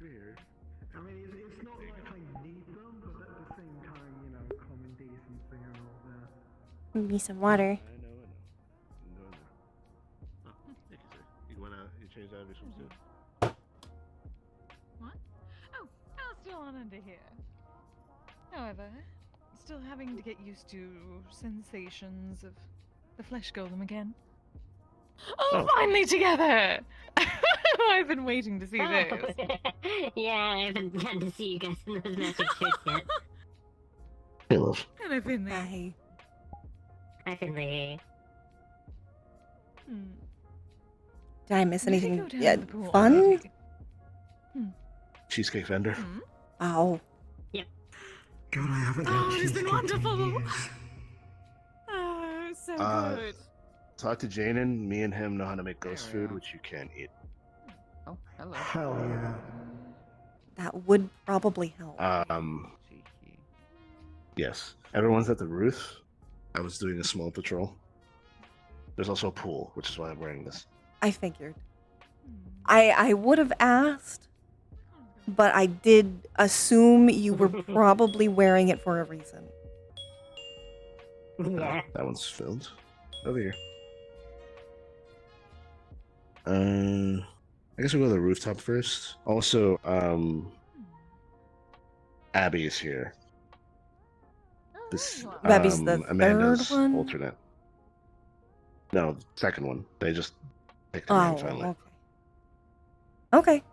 weird. I mean, it's not like I need them, but at the same time, you know, common decency and all that. Give me some water. I know. Oh, thank you, sir. You change out of your swimsuit? What? Oh, still on under here. However, still having to get used to sensations of the flesh golem again. Oh, finally together! I've been waiting to see this. Yeah, I haven't gotten to see you guys in those magic suits yet. Hey, love. Hello, Finley. Hi. Hi, Finley. Did I miss We should anything? go down Yeah, to the pool. fun? Cheesecake vendor. Ow. God, I haven't had Oh, it's been cheesecake in wonderful. years. Oh, so good. Talk to Janen. Me and him know how to make ghost food, which you can't eat. Oh, hello. Hell yeah. That would probably help. Cheeky. Yes. Everyone's at the roof. I was doing a small patrol. There's also a pool, which is why I'm wearing this. I figured. I would have asked, but I did assume you were probably wearing it for a reason. Yeah. That one's filled. Over here. I guess we'll go to the rooftop first. Also, Abby is here. This Abby's the Amanda's third one? alternate. No, the second one. They just picked her name Oh, finally. okay.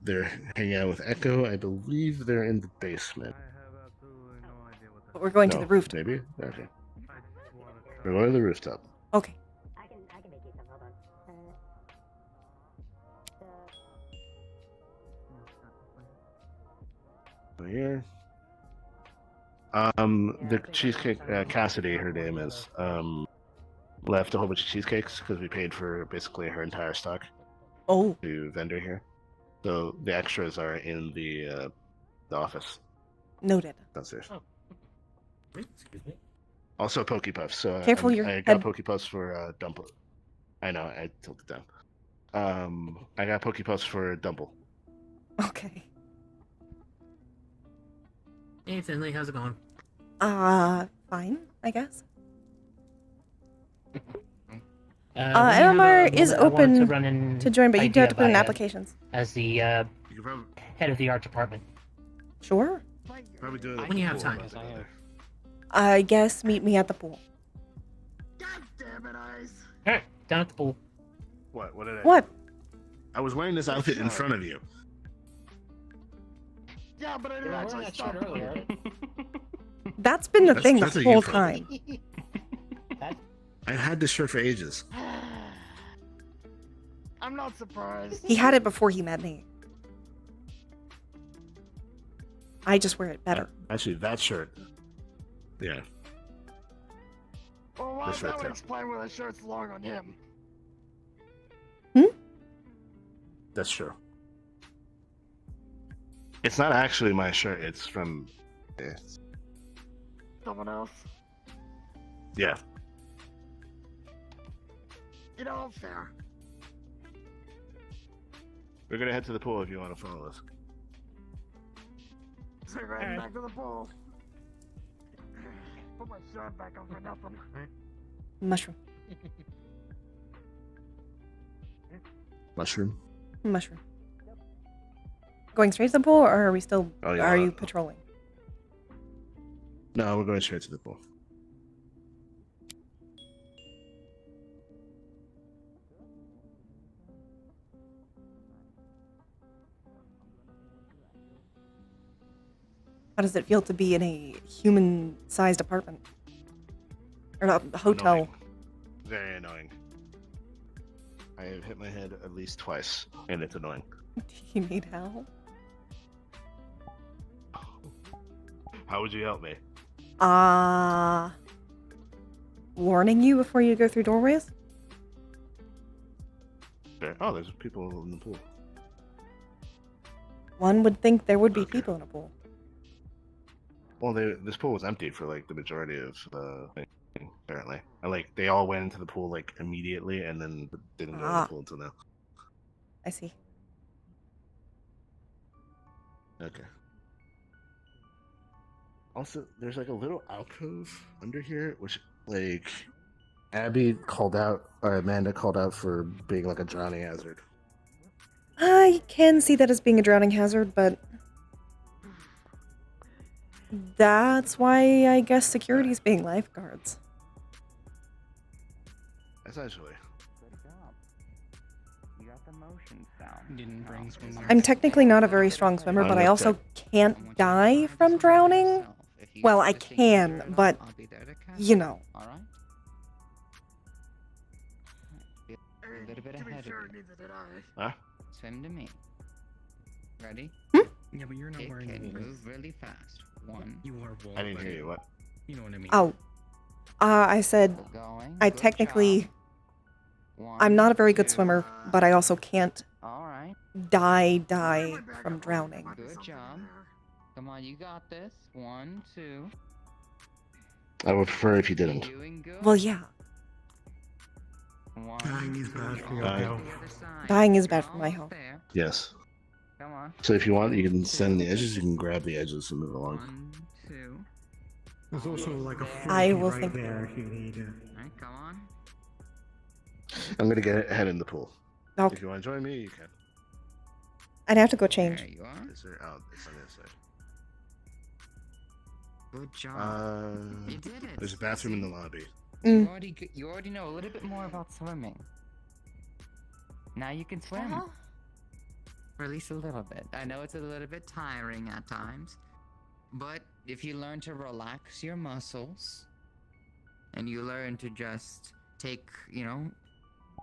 They're hanging out with Echo. I believe they're in the basement. I have absolutely no idea what But we're going to No, the rooftop. Maybe? Okay. I just wanna We're going to the rooftop. Okay. I can make you some. Hold on. Over here. The cheesecake, Cassidy, her name is, left a whole bunch of cheesecakes because we paid for basically her entire stock Oh, to vendor here. So the extras are in the office noted. downstairs. Oh. Excuse me. Also Poke Puffs. So Careful your I got head. Poke Puffs for Dumple. I know, I tilted down. I got Poke Puffs for Dumple. Okay. Hey, Finley, how's it going? Fine, I guess. MMR is open to To join, but you do have to put in idea by, applications. as the You can probably, head of the art department. Sure. probably do it When you have time. I guess meet me at the pool. God damn it, Ice. Alright, down at the pool. What did I? What? I was wearing this outfit in front of you. Yeah, but I You didn't were wearing actually that stop shirt earlier. That's been the thing That's the a you whole problem. time. I've had this shirt for ages. I'm not surprised. He had it before he met me. I just wear it better. Actually, that shirt. Yeah. Well, This right that would there. explain why the shirt's long on him. That's true. It's not actually my shirt. It's from. Someone else. Yeah. You know, fair. We're gonna head to the pool if you want to follow us. So we're heading back to the pool. Put my shirt back on for nothing. Mushroom. Mushroom. Mushroom. Going straight to the pool, or are we still? Oh, yeah. Are you patrolling? No, we're going straight to the pool. How does it feel to be in a human-sized apartment? Or not, hotel? Annoying. Very annoying. I have hit my head at least twice, and it's annoying. Do you need help? How would you help me? Warning you before you go through doorways? There. Oh, there's people in the pool. One would think there would be Okay. people in a pool. Well, this pool was empty for like the majority of the thing, apparently. And like they all went into the pool like immediately, and then didn't go in the pool until now. I see. Okay. Also, there's like a little alcove under here, which like Abby called out, or Amanda called out for being like a drowning hazard. I can see that as being a drowning hazard, but that's why I guess security's being lifeguards. Essentially. Good job. You got the motions down. Didn't bring swimwear. I'm technically not a very strong swimmer, but I also can't die from drowning. Well, I can, but you know. Alright? A little bit ahead of you. Huh? Swim to me. Ready? Yeah, but you're not Kick wearing and wool. move really fast. One. You are wool. I didn't buddy. hear you. What? You know what I mean. Oh, I said Keep going. I Good technically, job. One, I'm not a very good two. swimmer, but I also can't Alright. die from drowning. Good job. Come on, you got this. 1, 2. I would prefer if you You're didn't. doing good. Well, yeah, One, Dying is bad for your Dying. health. The other side. dying is bad You're for my almost health. there. Yes. Come on. So if you want, you can stand the edges. You can grab the edges and move along. 1, 2. There's also like a I floaty will right think- there if you need it. Alright, come on. I'm gonna get head in the pool. No, If you want to join me, you can. I'd have to go change. There you are. Is there? Oh, it's on the other side. Good job. You did it. There's a bathroom in the lobby. You already know a little bit more about swimming. Now you can swim. Or at least a little bit. I know it's a little bit tiring at times. But if you learn to relax your muscles, and you learn to just take,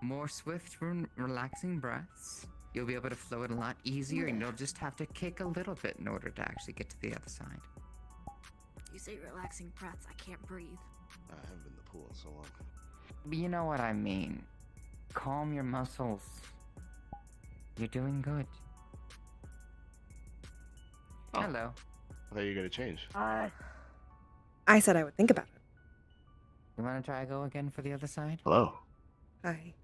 more swift, relaxing breaths, you'll be able to float a lot easier, and you'll just have to kick a little bit in order to actually get to the other side. You say relaxing breaths, I can't breathe. I haven't been in the pool in so long. But you know what I mean. Calm your muscles. You're doing good. Oh. Hello. I thought you were gonna change. I said I would think about it. You want to try go again for the other side? Hello. Hi.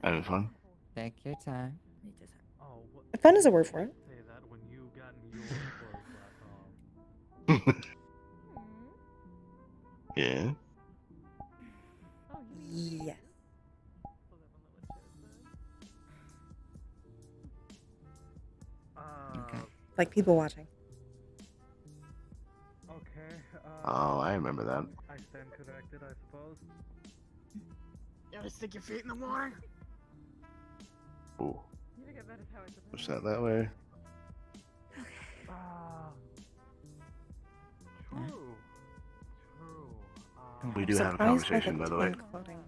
Having fun? Take your time. Fun is a word for it. Say that when you got your clothes Yeah. Yes. Okay. Like people watching. Okay. Oh, I remember that. I stand corrected, I suppose. You gotta stick your feet in the water. Ooh. You think that is how it's Push that that way. True. True. We do have a Surprised by conversation, by the way. twin floating.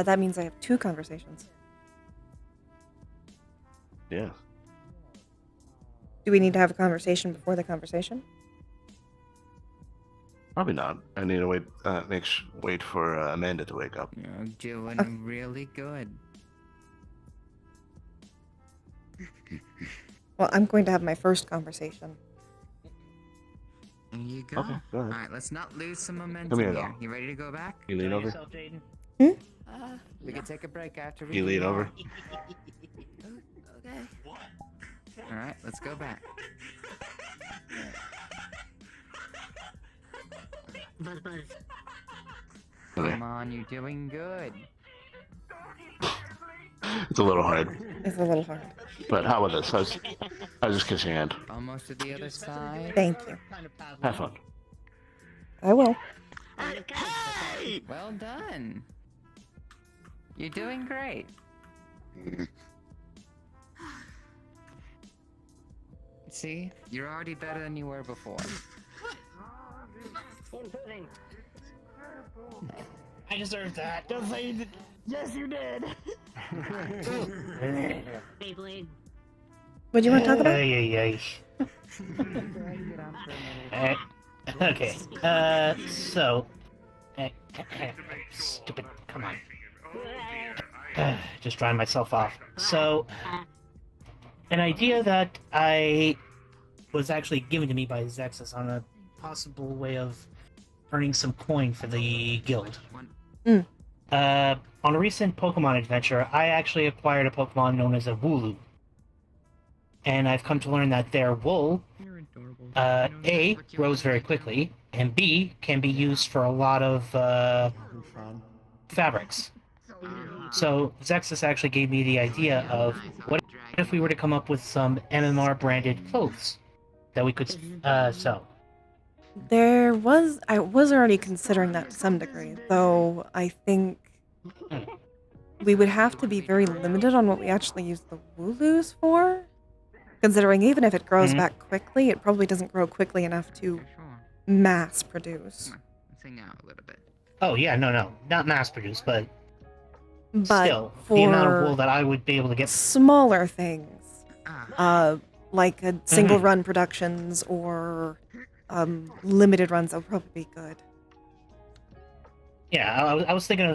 That means I have 2 conversations. Yeah. Do we need to have a conversation before the conversation? Probably not. I need to wait. Wait for Amanda to wake up. You're doing Okay. really good. Well, I'm going to have my first conversation. There you go. Okay, go ahead. Alright, let's not lose some momentum Come here, here. though. You ready to go back? You lean over. Yourself, Jaden. We can take a break after we You lean over. Okay. Alright, let's go back. Buzz, buzz. Okay. Come on, you're doing good. It's a little hard, It's a little hard. but how about this? I was just kiss your hand. Almost to the other side. Thank you. Kind of passive. Have fun. I will. Well done. You're doing great. See? You're already better than you were before. Improving. I deserve that. Yes, you did. Beyblade. What do you want to talk about? Ay. Okay. So. Stupid. Come on. Just drying myself off. So, an idea that I was actually given to me by Zexus on a possible way of earning some coin for the guild. on a recent Pokemon adventure, I actually acquired a Pokemon known as a Wooloo. And I've come to learn that their wool, You're adorable. A, grows very quickly, and B, can be used for a lot of fabrics. So Zexus actually gave me the idea of what if we were to come up with some MMR branded clothes that we could sell. I was already considering that to some degree, though I think we would have to be very limited on what we actually use the Wooloos for. Considering even if it grows back quickly, it probably doesn't grow quickly enough to mass produce. Come on, let's hang out a little bit. Oh yeah, no, not mass produced, but But still, for the amount of wool that I would be able to get. smaller things, Ah, like a single run productions or limited runs, that would probably be good. Yeah, I was thinking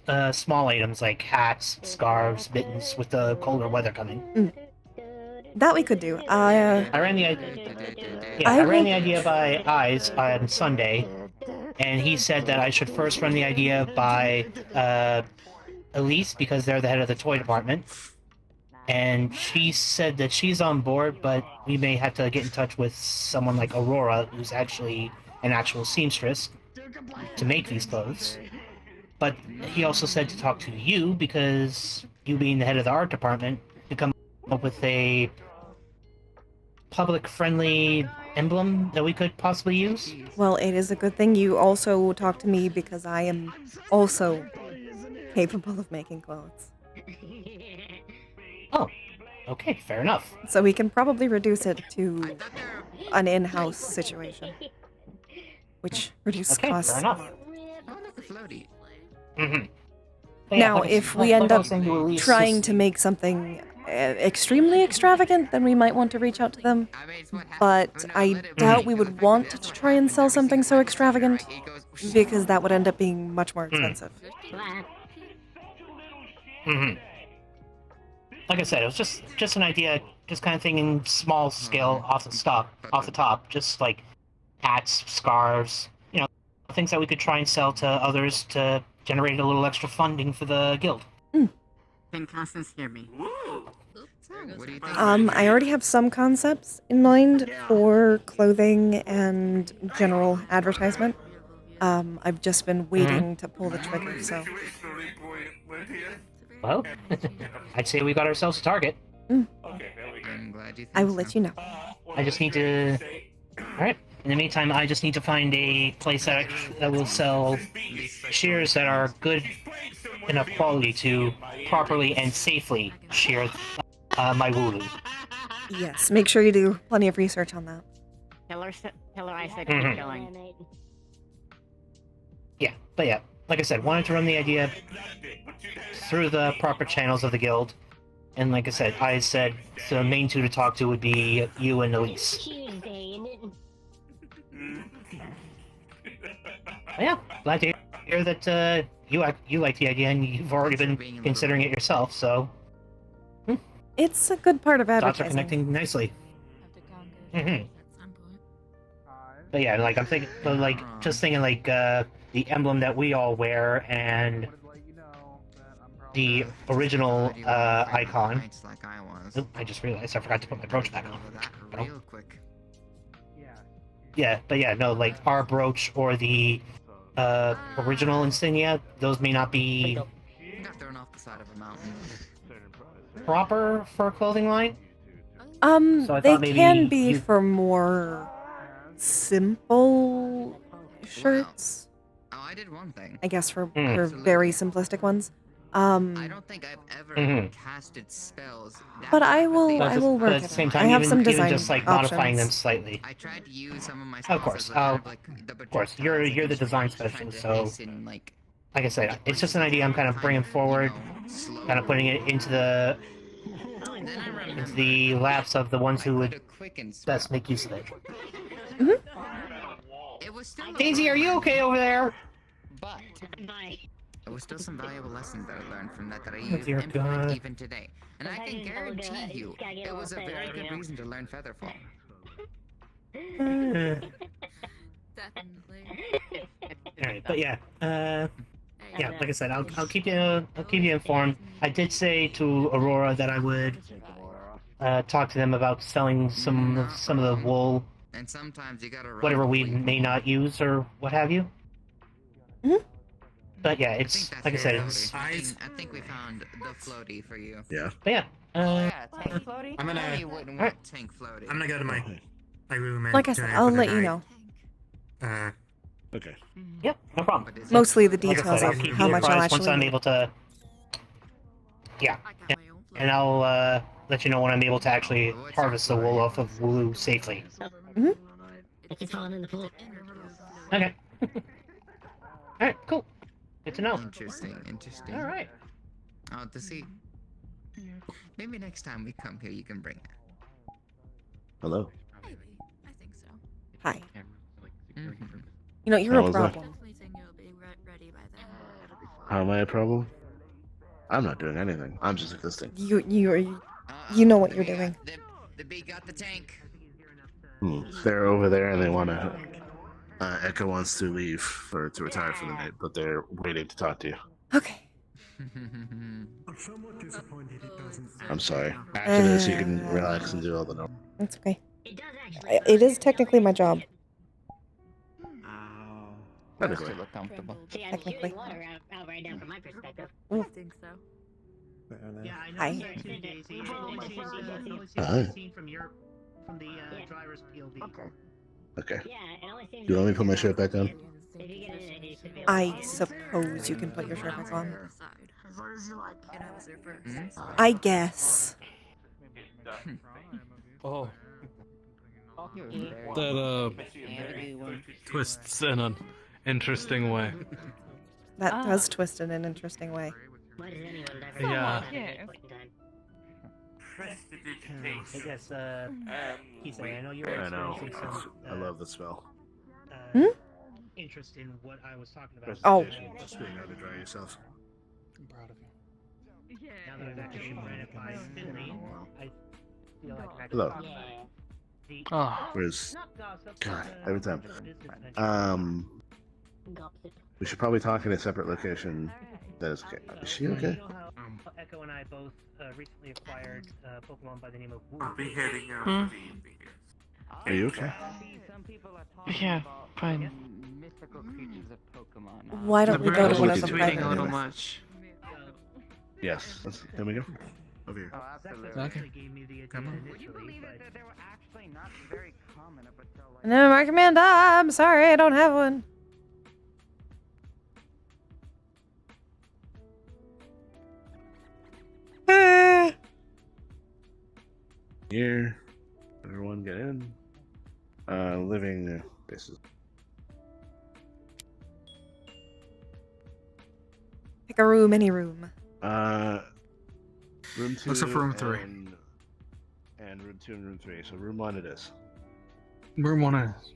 of small items like hats, scarves, mittens with the colder weather coming. That we could do. I ran the idea. Yeah, I ran the idea by Eyes on Sunday, and he said that I should first run the idea by Elise because they're the head of the toy department, and she said that she's on board, but we may have to get in touch with someone like Aurora, who's actually an actual seamstress, to make these clothes. But he also said to talk to you because you being the head of the art department to come up with a public-friendly emblem that we could possibly use. Well, it is a good thing you also talk to me because I am also capable of making clothes. Oh, okay, fair enough. So we can probably reduce it to an in-house situation, which reduces Okay, costs fair a enough. lot. oh, look, a floaty. Mm-hmm. Now, if we end up trying to make something extremely extravagant, then we might want to reach out to them. I mean, it's what happened. But Oh, no, I let it doubt rain. we It would goes want back to to try and sell everything something so right, extravagant, it goes- because that would end up being much more expensive. Mm-hmm. Like I said, it was just an idea, just kind of thinking small scale off the top, just like hats, scarves, things that we could try and sell to others to generate a little extra funding for the guild. Can Constance hear me? So, what do you think? I already have some concepts in mind for clothing and general advertisement. I've just been waiting to pull the trigger, so. Well, I'd say we got ourselves a target. I'm glad you think I will so. let you know. I just need to. Alright. In the meantime, I just need to find a place that will sell shears that are good enough quality to properly and safely shear my Wooloo. Yes, make sure you do plenty of research on that. Tell her I said Mhm. keep going. Yeah, but yeah, like I said, wanted to run the idea through the proper channels of the guild. And like I said the main two to talk to would be you and Elise. Tuesday, and it... But yeah, glad to hear that you like the idea and you've already been considering it yourself, so It's a good part of thoughts are advertising. connecting nicely. Have to conquer Mhm. at some point. But yeah, like I'm thinking, just thinking like the emblem that we all wear and the original Glad you were icon. nights like I was. Oop, I just realized I forgot to put my brooch back on. Over that Oh. real quick. Yeah, but yeah, no, like our brooch or the original insignia, those may not be Got thrown off the side of a mountain. proper for a clothing line. So I They thought maybe can be you- for more simple shirts. Oh, I did one thing. I guess for Absolutely. very simplistic ones. I don't think I've ever Mhm. casted spells. that But I rapidly. will- I will but work at it the same out. time, I have even, some even design just like modifying them options. slightly. I tried to use some of my spells course, as kind of like the course, you're projectiles the that design you tried specialist, to so hasten, like I said, it's just an idea I'm kind of bringing forward, kind of putting it into the And then I remembered into the laps of the ones who I would could have quickened best spell. make use of it. It was still a Daisy, are you okay over there? But Bye. it was still some valuable lessons that I learned from that I Oh, use dear implement God. even today. And I Well, can hey, guarantee Olga, you, gotta get it a was a little very thing, good you know. reason to learn Featherfall. Definitely. Alright, but yeah, Hey, yeah, like I said, I'll keep you informed. I did say to Aurora that I would talk to them about selling some of the wool, And sometimes you gotta run whatever the we fleet. may not use or what have you. Mhm. But yeah, I it's think that's like I said, the it's floaty. I think we found the floaty for you. Yeah. but yeah. Yeah, tank floaty. I'm gonna- I know you wouldn't want tank floaty. I'm gonna go to my room and Like I said, tonight I'll for the let you night. know. Okay. Yep, no problem. But it's- Mostly the Like I details said, of I'll keep how you much I'll apprised once actually I'm need. able to. Yeah, I got my own float. and I'll let you know when I'm able to actually harvest the wool off of Wooloo safely. It's falling in the pool. Okay. All right, cool. Good to know. Interesting. All right. Oh, to see. Maybe next time we come here, you can bring it. Hello. Maybe. I think so. Hi. Mhm. You know, you're How a was that? problem. Definitely think it'll be ready by then. How am I a problem? I'm not doing anything. I'm just existing. You know what The you're bee doing. got- The bee got the tank. They're over there and they want to. Echo wants to leave to retire for the night, but they're waiting to talk to you. Okay. I'm somewhat disappointed it doesn't. I'm sorry. After this, you can relax and do all the normal. That's okay. It does actually. It is technically my job. That Makes is you right. look comfortable. See, I'm Technically. shooting water out right now from my perspective. I think so. Yeah, I Hi. know too, Daisy. Hi. From the driver's POV. Okay. Yeah, it only seems. Do you want me to put my shirt back on? If you get in it, you should be able to I find it. suppose you can put your shirt back on. As long as you like. And I was there first. I guess. Oh, That that twists in an interesting way. That Ah. does twist in an interesting way. Why does anyone ever Yeah. at this point in time? I guess, Kisa, I know you're I know. experiencing some I love the smell. interest in what I was talking about. Oh. Just being able to dry yourself. I'm proud of you. Yeah. Now that I've actually ran it by Finley, I feel like I can Hello. talk about Yeah. the Oh, Where's not gossip, God, but, every time. business venture. Gossip. We should probably talk in a separate location. That is okay. Is she okay? You know how Echo and I both recently acquired a Pokemon by the name of Wu. Are you okay? yeah, fine. Mythical creatures of Pokemon. Why don't we go to one of Look them at you. private? a little much. Yes. Can we go? Over here. Oh, Zach absolutely. actually gave me the idea Come on. initially, but they were actually not very common up until like... No, my commander. I'm sorry, I don't have one. Here. Everyone get in. Living spaces. Pick a room, any room. Room 2. Looks like room 3. And room 2 and room 3. So room 1 it is. Room 1 is.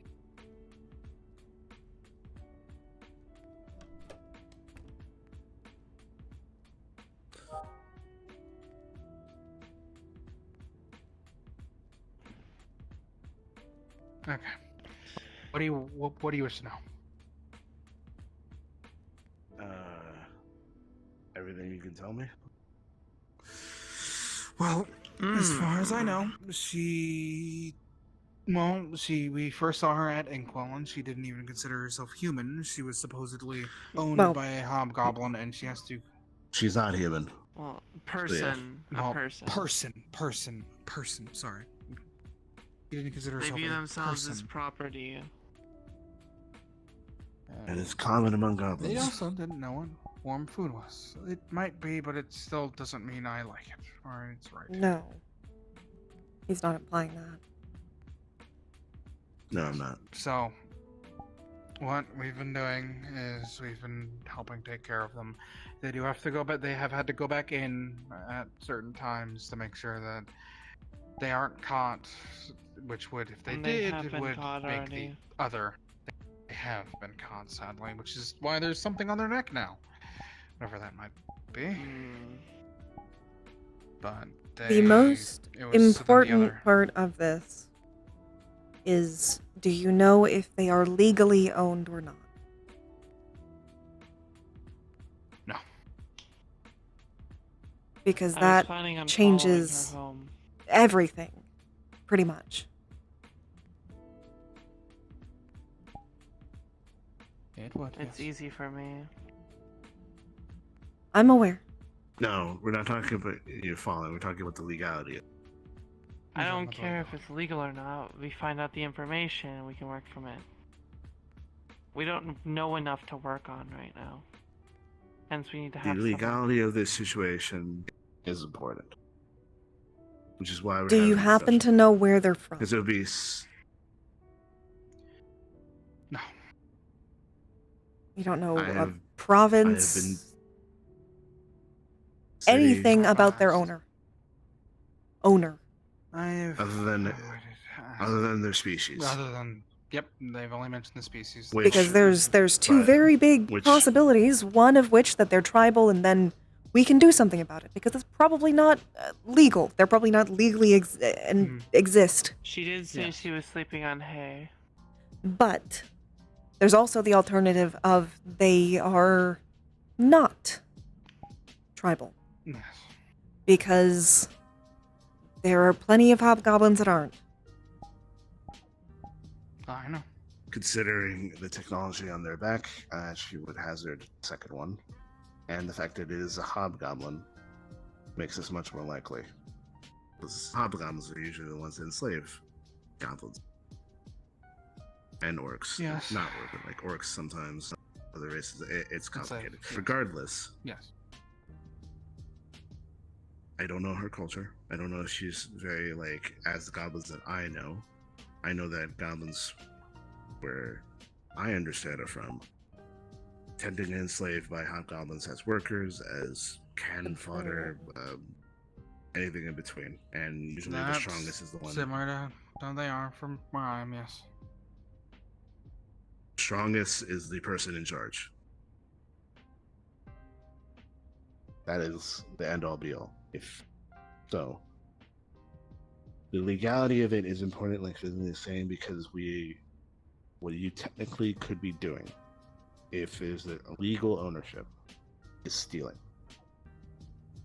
Okay. What do you wish to know? Everything you can tell me? Well, as far as I know, we first saw her at Inkwell, and she didn't even consider herself human. She was supposedly owned Well- by a hobgoblin, and she has to... She's not human. Well, Well, person, sorry. She didn't consider herself a person. property. And it's common among They goblins. also didn't know what warm food was. It might be, but it still doesn't mean I like it, or it's right. No. He's not implying that. No, I'm not. So, what we've been doing is we've been helping take care of them. They do have to go, but they have had to go back in at certain times to make sure that they aren't caught. Which would, if they And they did, have it been would caught make already. the other. They have been caught, sadly, which is why there's something on their neck now. Whatever that might be. But they, The most it was something the important other- part of this is, do you know if they are legally owned or not? because I was that planning on changes following her home. everything, pretty much. It would. It's yes. easy for me. I'm aware. No, we're not talking about you following. We're talking about the legality. I don't care if it's legal or not. We find out the information and we can work from it. We don't know enough to work on right now. Hence, we need to The have legality of this situation is important, which is why we're Do you happen to know where they're from? Because it would be. No. You don't know I a have province, been anything about their Province. owner. I've other than their species. Other than yep, they've only mentioned the species. Which- Because there's two but- very big which- possibilities, one of which that they're tribal and then we can do something about it because it's probably not legal. They're probably not legally exist. She did say Yes. she was sleeping on hay. But there's also the alternative of they are not tribal Yes. because there are plenty of hobgoblins that aren't. I know. Considering the technology on their back, she would hazard the second one. And the fact that it is a hobgoblin makes this much more likely. Because hobgoblins are usually the ones that enslave goblins. And orcs. Yes. Not orcs, but like orcs sometimes. Other races, it's complicated. yeah. Regardless, Yes. I don't know her culture. I don't know if she's very, like, as the goblins that I know that goblins, where I understand are from, tend to get enslaved by hobgoblins as workers, as cannon fodder, anything in between. And usually the That's strongest is the one. Similar to how they are from where I am, yes. Strongest is the person in charge. That is the end all be all. If so, the legality of it is important, like Finley is saying, because what you technically could be doing, if there's a legal ownership, is stealing.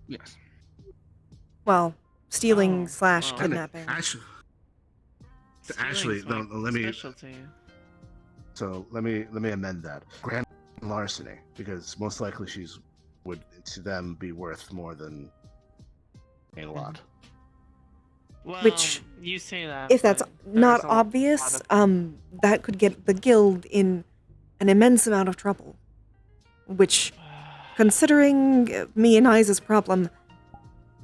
Yes. Well, stealing Oh, slash oh. kidnapping. Actually, no, Stealing's my let me. specialty. So let me amend that. Grand larceny, because most likely would to them be worth more than a lot. Well, Which, you say that. If that's but there's not a lot obvious, of- that could get the guild in an immense amount of trouble. Which, considering me and Isa's problem,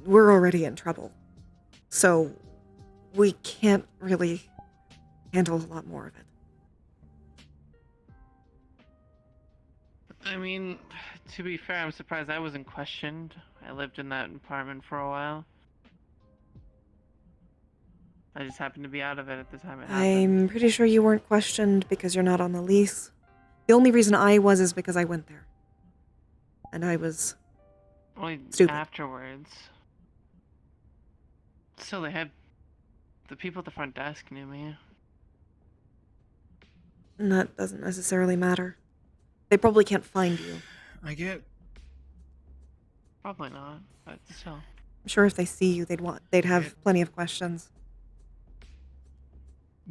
we're already in trouble. So, we can't really handle a lot more of it. I mean, to be fair, I'm surprised I wasn't questioned. I lived in that apartment for a while. I just happened to be out of it at the time it happened. I'm pretty sure you weren't questioned because you're not on the lease. The only reason I was is because I went there. And I was Only stupid. afterwards. Still, the people at the front desk knew me. And that doesn't necessarily matter. They probably can't find you. I get. Probably not, but still. I'm sure if they see you, they'd have plenty of questions.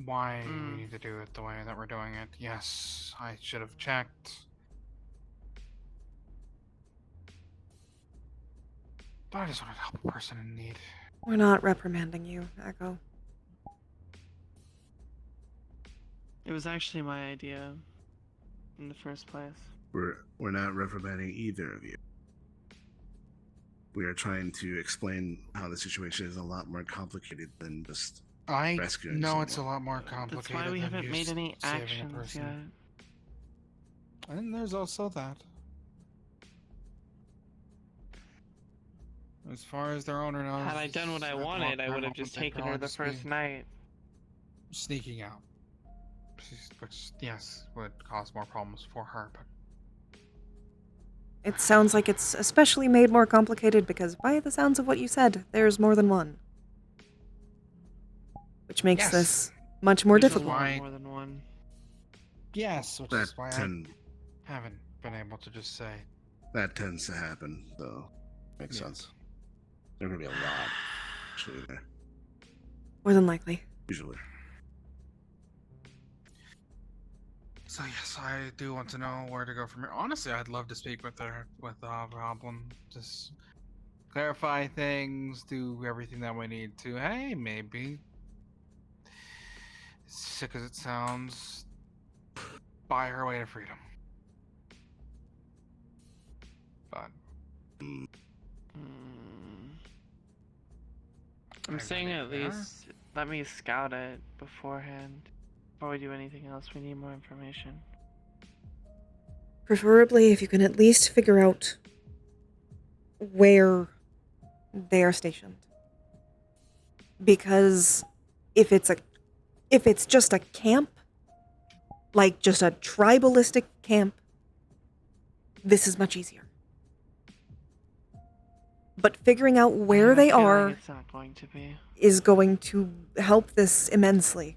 Why we need to do it the way that we're doing it. Yes, I should have checked. But I just wanted to help a person in need. We're not reprimanding you, Echo. It was actually my idea in the first place. We're not reprimanding either of you. We are trying to explain how the situation is a lot more complicated than just I rescuing know it's a someone. lot more complicated. That's why we than haven't made just any saving a actions person. yet. And there's also that. As far as their owner knows. Had I done what I wanted, I would have just taken her the first night. Sneaking out. Which, yes, would cause more problems for her, but It sounds like it's especially made more complicated because, by the sounds of what you said, there's more than one. Which makes Yes. this much more There's a difficult. lot Why- more than one. yes, which That is why I haven't been able to just say. that tends to happen, though. Makes Yeah. sense. There are gonna be a lot, actually. There, More than likely. usually. So yes, I do want to know where to go from here. Honestly, I'd love to speak with her, with the Hobgoblin. Just clarify things, do everything that we need to. Hey, maybe, as sick as it sounds, buy her way to freedom. But Mm, I'm I saying got at it there. least let me scout it beforehand. Before we do anything else, we need more information. Preferably if you can at least figure out where they are stationed. Because if it's just a camp, like just a tribalistic camp, this is much easier. But figuring out I where have a they feeling are It's not going to be. is going to help this immensely.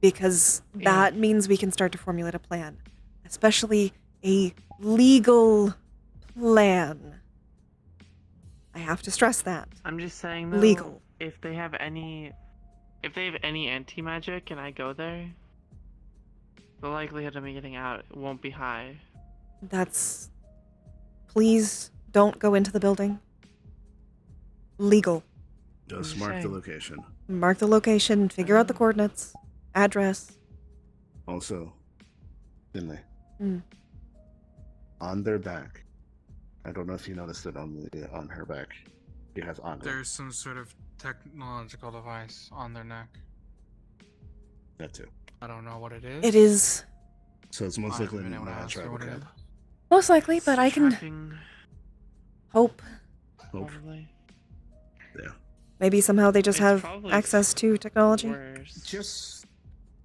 Because that means we can start to formulate a plan. Especially a legal plan. I have to stress that. I'm just saying though, Legal. if they have any anti-magic and I go there, the likelihood of me getting out won't be high. That's... Please don't go into the building. Legal. just just mark the saying. location. Mark the location, figure out the coordinates, address. Also, Finley. Mm. On their back. I don't know if you noticed it on her back. She has on her. there's some sort of technological device on their neck. That too. I don't know what it is. It is So it's most I likely haven't been able to not a ask her tribal what it camp. is. most likely, but I can Tracking, hope. Hope. probably. Yeah. Maybe somehow they just It's have probably access to technology. Worse.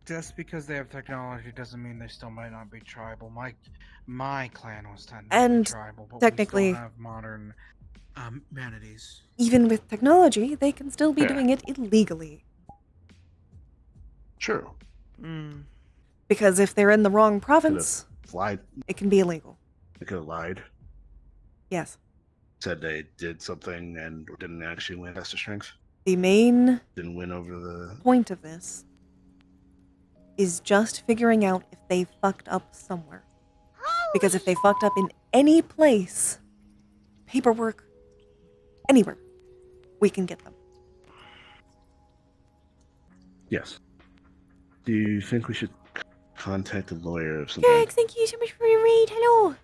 Just because they have technology doesn't mean they still might not be tribal. My clan was technically And tribal, but technically- we still have modern manatees. Even with technology, they can still be Yeah. doing it illegally. True. Mm. Because if they're in the wrong province, Lied. it can be illegal. They could have lied. Yes. Said they did something and didn't actually win Master Strength. The main Didn't win over the. point of this is just figuring out if they fucked up somewhere. Because if they fucked up in any place, paperwork, anywhere, we can get them. Yes. Do you think we should contact a lawyer of some Greg, kind? thank you so much for your read. Hello.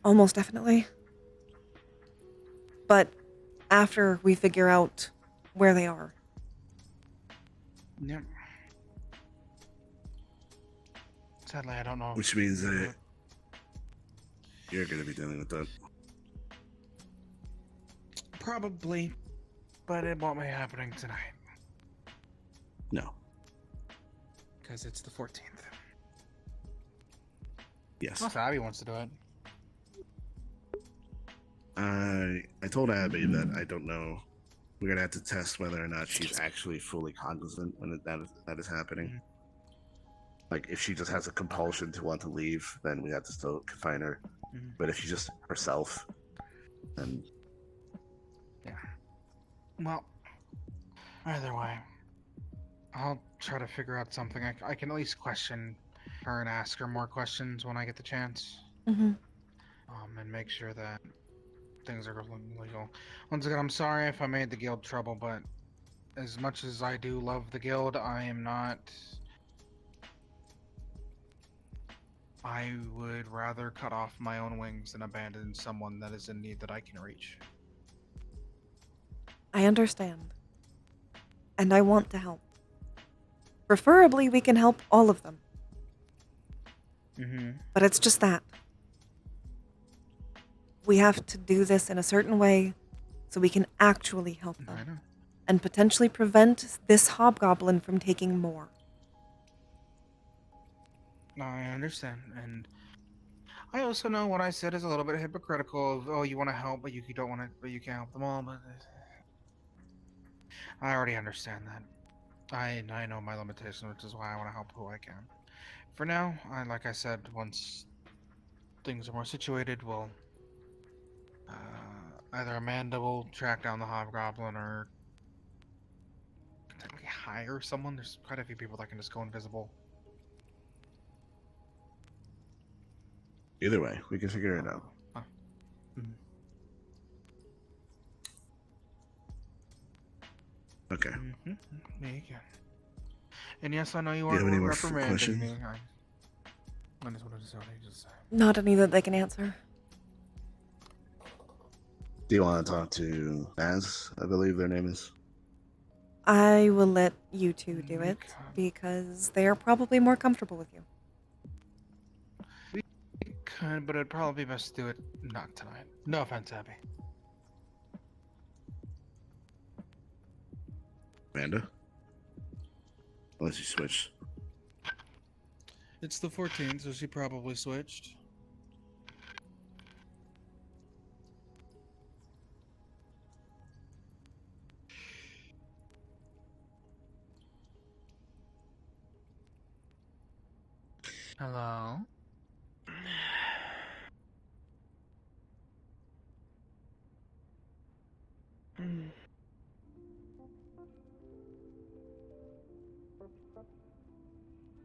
Almost definitely. But after we figure out where they are. Yep. Sadly, I don't know. Which means that you're going to be dealing with that. Probably, but it won't be happening tonight No. because it's the 14th. Yes. Unless Abby wants to do it. I told Abby that I don't know. We're gonna have to test whether or not she's actually fully cognizant when that is happening. Like, if she just has a compulsion to want to leave, then we have to still confine her. But if she's just herself, then Yeah. Well, either way, I'll try to figure out something. I can at least question her and ask her more questions when I get the chance. Mm-hmm. And make sure that things are legal. Once again, I'm sorry if I made the guild trouble, but as much as I do love the guild, I am not. I would rather cut off my own wings than abandon someone that is in need that I can reach. I understand. And I want to help. Preferably, we can help all of them. Mm-hmm. But it's just that. We have to do this in a certain way so we can actually help I them. know. And potentially prevent this hobgoblin from taking more. No, I understand, and I also know what I said is a little bit hypocritical. Of, oh, you want to help, but you don't want to, but you can't help them all. But I already understand that. I know my limitations, which is why I want to help who I can. For now, like I said, once things are more situated, we'll Either Amanda will track down the hobgoblin or potentially hire someone. There's quite a few people that can just go invisible. Either way, we can figure it out. Huh. Okay. Mm-hmm. There you go. And yes, I know you Do you have any weren't more reprimanding questions? me. I just wanted to say what I just said. Not any that they can answer. Do you want to talk to Naz? I believe their name is. I will let you two do it because they are probably more comfortable with you. We could, but it'd probably be best to do it not tonight. No offense, Abby. Amanda? Unless you switched. It's the 14th, so she probably switched. Hello?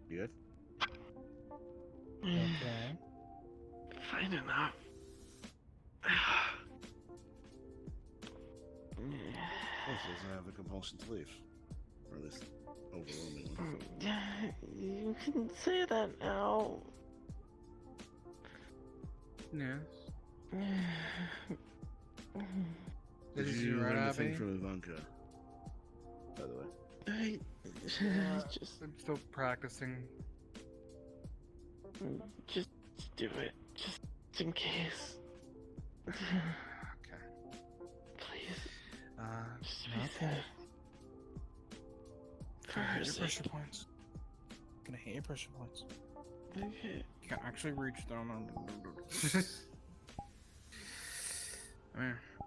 You good? Okay. Fine enough. Also doesn't have the compulsion to leave. Or at least overwhelming one. You can say that now. Yes. Did Did you you learn right, anything Abby? from Ivanka? By the way. I'm still practicing. Just do it. Just in case. Okay. Please. Just be safe. For Gonna her hit your sake. pressure points. Gonna hit your pressure points. Okay. You can actually reach them.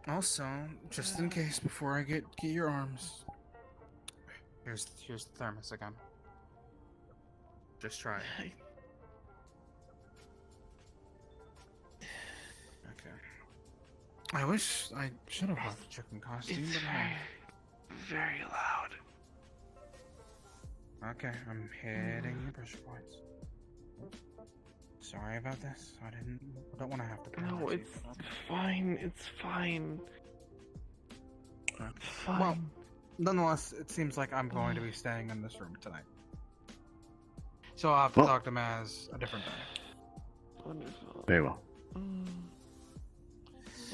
Also, just in case, before I get your arms, here's the thermos again. Just try it. Okay. I wish I should have brought the chicken costume, It's but hey. very loud. Okay, I'm hitting your pressure points. Sorry about this. I don't want to have to pay No, that it's to you. fine. It's fine. Okay. It's fine. Well, nonetheless, it seems like I'm going to be staying in this room tonight. So I'll have to talk to Maz a different time. Wonderful. Very well.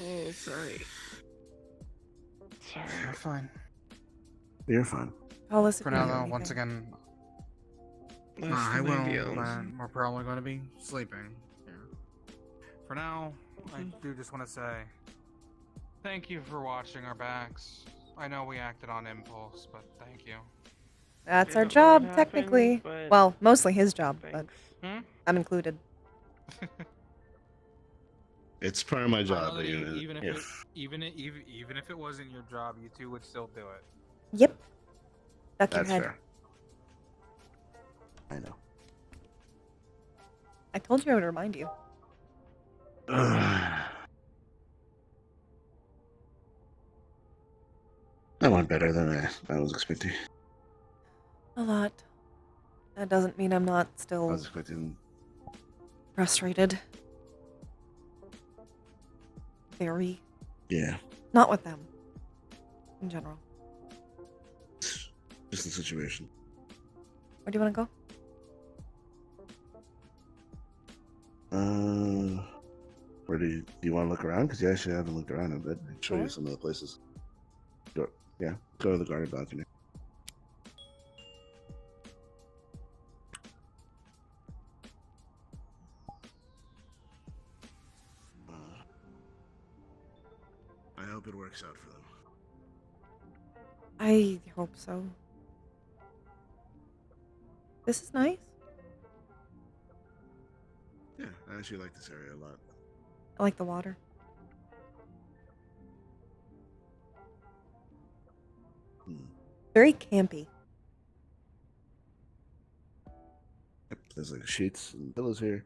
Oh, sorry. Sorry. You're fine. You're fine. Call us if For you now, need though, anything. once again, Less I than will, ideal. but we're probably going to be sleeping here. For now, I do just want to say thank you for watching our backs. I know we acted on impulse, but thank you. That's our Don't know job, what happened, technically. but Well, mostly his job, but thanks. I'm included. It's part of my I job, know but that even even if it wasn't your job, you two would still do it. Yep. Duck your that's head. fair. I know. I told you I would remind you. That went better than I was expecting. A lot. That doesn't mean I'm not I still was expecting. frustrated. Very. Yeah. Not with them. In general. Just the situation. Where do you want to go? Where do you want to look around? Because you actually haven't looked around a bit. I can show Sure. you some of the places. Go, yeah, go to the garden balcony. I hope it works out for them. I hope so. This is nice. Yeah, I actually like this area a lot. I like the water. Very campy. Yep, there's like sheets and pillows here.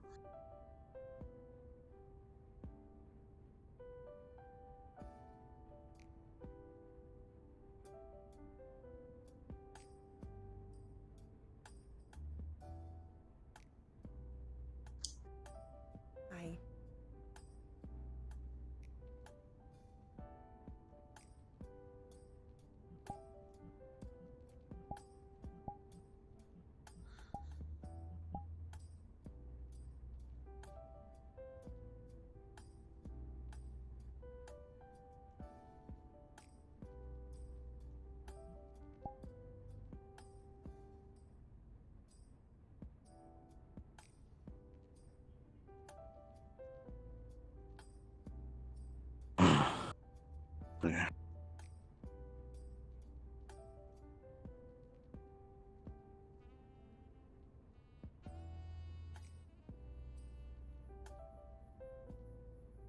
Yeah.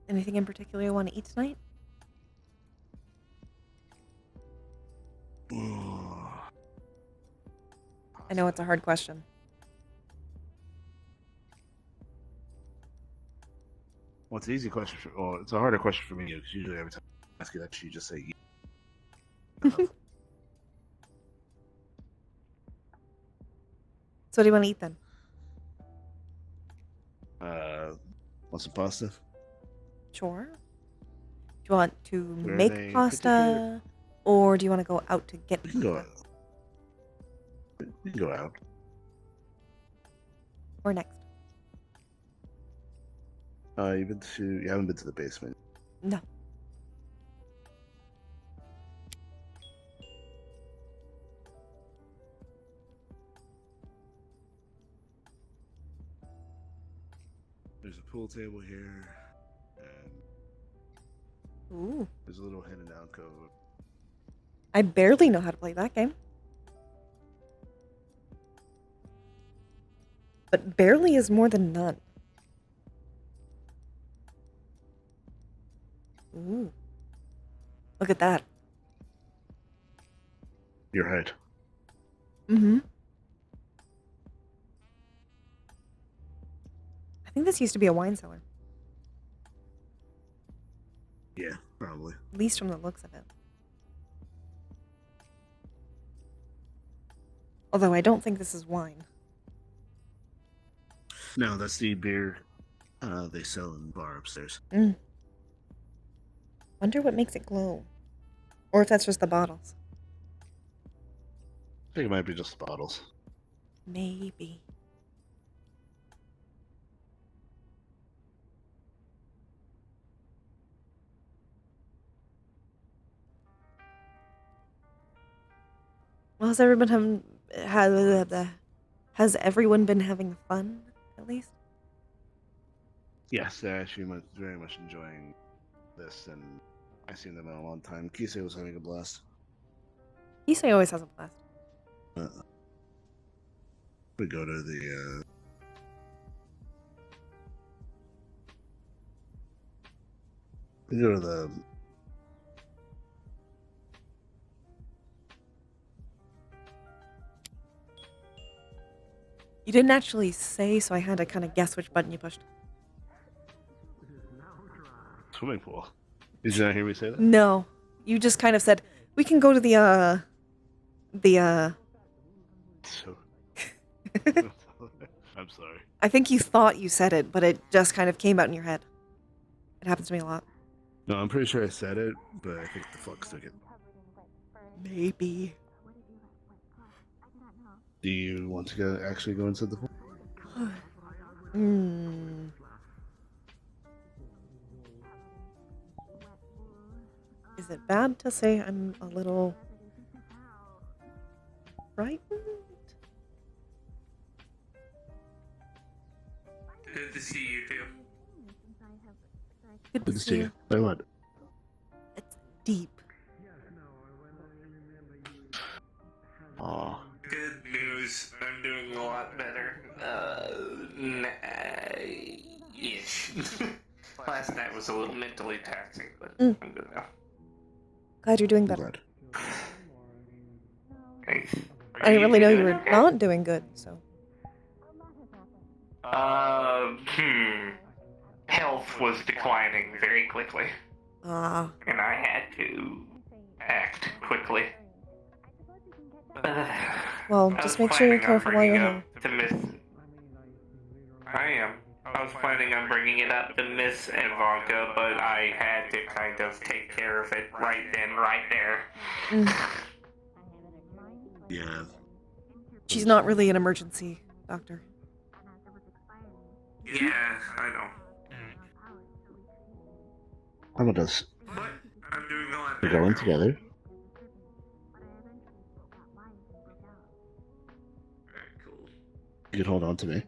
Anything in particular you want to eat tonight? I know it's a hard question. Well, it's an easy question. Well, it's a harder question for me because usually every time I ask you that, you just say So what do you want to eat then? Want some pasta? Sure. Do you want to There make any pasta, particular- or do you want to go out to get We can go pasta? out. We can go out. Or next? You haven't been to the basement. No. There's a pool table here, and Ooh. there's a little hidden alcove. I barely know how to play that game. But barely is more than none. Ooh. Look at that. Your height. Mm-hmm. I think this used to be a wine cellar, Yeah, probably. at least from the looks of it. Although I don't think this is wine. No, that's the beer they sell in the bar upstairs. Wonder what makes it glow. Or if that's just the bottles. I think it might be just the bottles. Maybe. Well, has everyone been having fun, at least? Yes, they're actually very much enjoying this, and I've seen them in a long time. Kisei was having a blast. Isai always has a blast. We go to the You didn't actually say, so I had to kind of guess which button you pushed. swimming pool. Did you not hear me say that? No. You just kind of said, we can go to the So, I'm sorry. I think you thought you said it, but it just kind of came out in your head. It happens to me a lot. No, I'm pretty sure I said it, but I think the flux took it. Maybe. Do you want to actually go inside the pool? Is it bad to say I'm a little frightened? Good to see you too. Good Good to see you. By what? It's deep. Aw. Good news. I'm doing a lot better. Ish. Last night was a little mentally taxing, but I'm good now. Glad you're doing I'm better. glad. Thanks. I didn't really know you were not doing good, so. Health was declining very quickly, Ah. and I had to act quickly. Well, I just was make sure you're planning on careful while you're bringing here. up to Miss. I am. I was planning on bringing it up to Miss Ivanka, but I had to kind of take care of it right then, right there. Yeah. She's not really an emergency, Doctor. Yeah, I know. How about us? But I'm doing a lot We're better. going together. Alright, cool. You can hold on to me. Alright,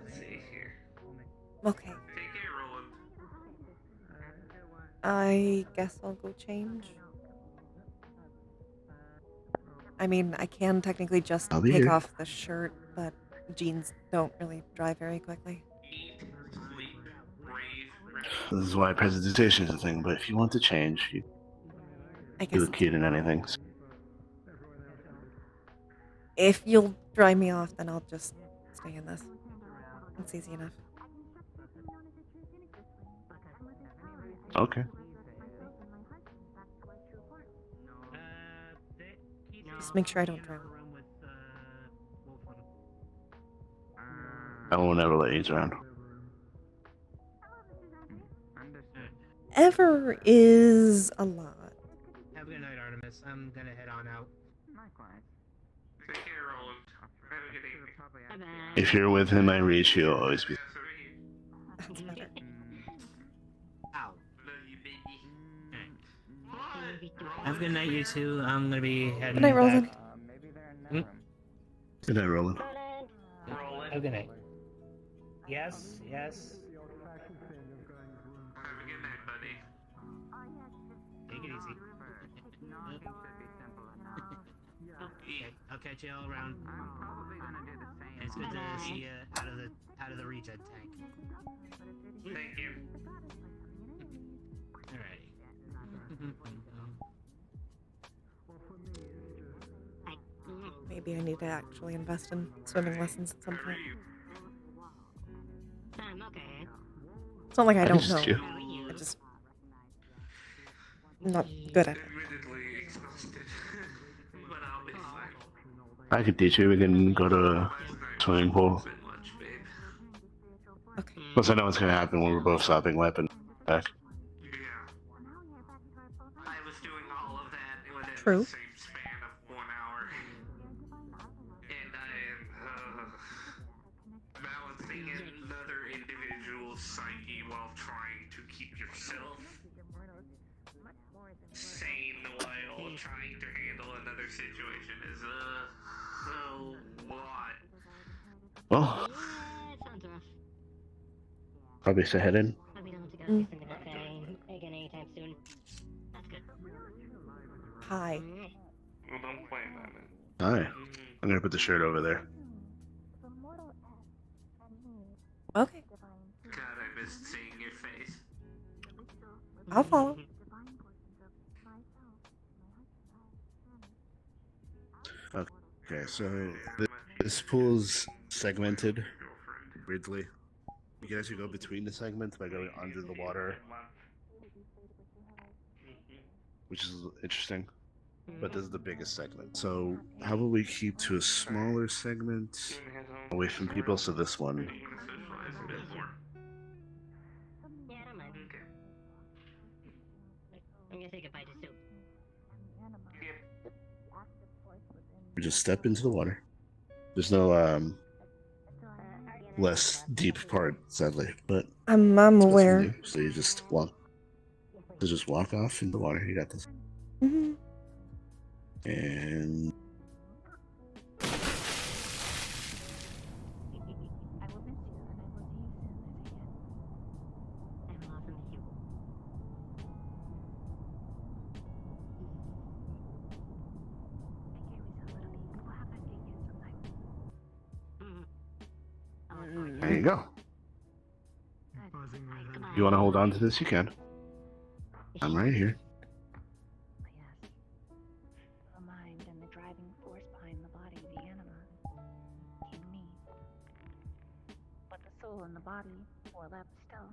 let's see here. Okay. Take care, Roland. I guess I'll go change. I mean, I can technically just I'll be take here. off the shirt, but jeans don't really dry very quickly. This is why presentation is a thing, but if you want to change, you I guess look cute in anything. if you'll dry me off, then I'll just stay in this. It's easy enough. Okay. Just make sure I don't drown. I won't ever let you drown. Ever is a lot. Have a good night, Artemis. I'm gonna head on out. Take care, Roland. Have a good evening. Bye-bye. If you're with him, I reach, he'll always be. That's better. Ow. Love you, baby. Have a good night, you two. I'm gonna be heading Good night, back. Roland. Maybe they're in that room. Good night, Roland. Roland. Have a good night. Yes, yes. Have a good night, buddy. Take it easy. Okay, I'll catch you all around. I'm probably gonna do the same. It's good to Bye-bye. see you out of the regen tank. Thank you. Alrighty. Maybe I need to actually invest in swimming lessons at some point. I'm okay. It's not like I don't just know. you. How are you? I just I'm not good at it. Admittedly exhausted, but I'll be fine. I could teach you. We can go to a Last night swimming pool. been lunch, babe. Okay. Plus, I know what's gonna happen when we're both stopping weapon back. Yeah. I was doing all of that within True. the same span of 1 hour. And I am balancing another individual's psyche while trying to keep yourself sane while trying to handle another situation is a lot. Well, Yeah, it sounds rough. probably say head in. Probably don't have to go through some of that again anytime soon. That's good. Hi. Mm. Well, don't play that. Man. Hi. I'm gonna put the shirt over there. Okay. God, I missed seeing your face. I'll follow. Okay, so this pool's segmented weirdly. You can actually go between the segments by going under the water, which is interesting. But this is the biggest segment. So how about we keep to a smaller segment away from people? So this one. You want to socialize a bit more? Yeah, I don't mind. Okay. I'm gonna say goodbye to Soup. Yep. We just step into the water. There's no less deep part, sadly, but I'm that's what aware. you do. So you just walk. So just walk off in the water. You got this. Hmm. And I will also miss you. I'll look forward to there you go. Goodbye. You want to hold on to this? You can. I'm right here. Yes. The mind and the driving force behind the body, the anima, in me. But the soul and the body were left still.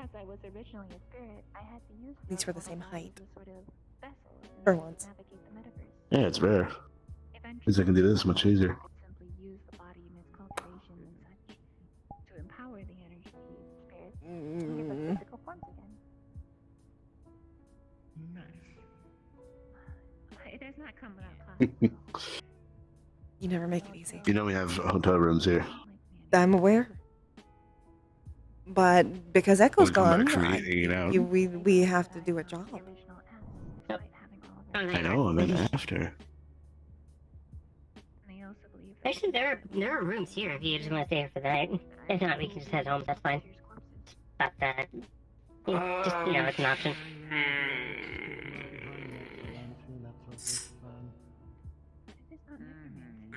As I was originally a spirit, I had to use These were the mortal same body height. as a sort of vessel in For order to once. navigate the metaverse. Yeah, it's rare. Eventually, Means I can do this much easier. I could simply use the body in its cultivation and such to empower the energy spirits and give us physical forms again. It does not come without cost. You never make it easy. You know we have hotel rooms here. I'm aware. But because Echo's We come gone, back from hanging out. we have to do a job. Oh, I there you know. are. I meant after. And they also believe that Actually, there are rooms here if you just want to stay here for the night. If not, we can just head home. That's fine. But Just, it's an option.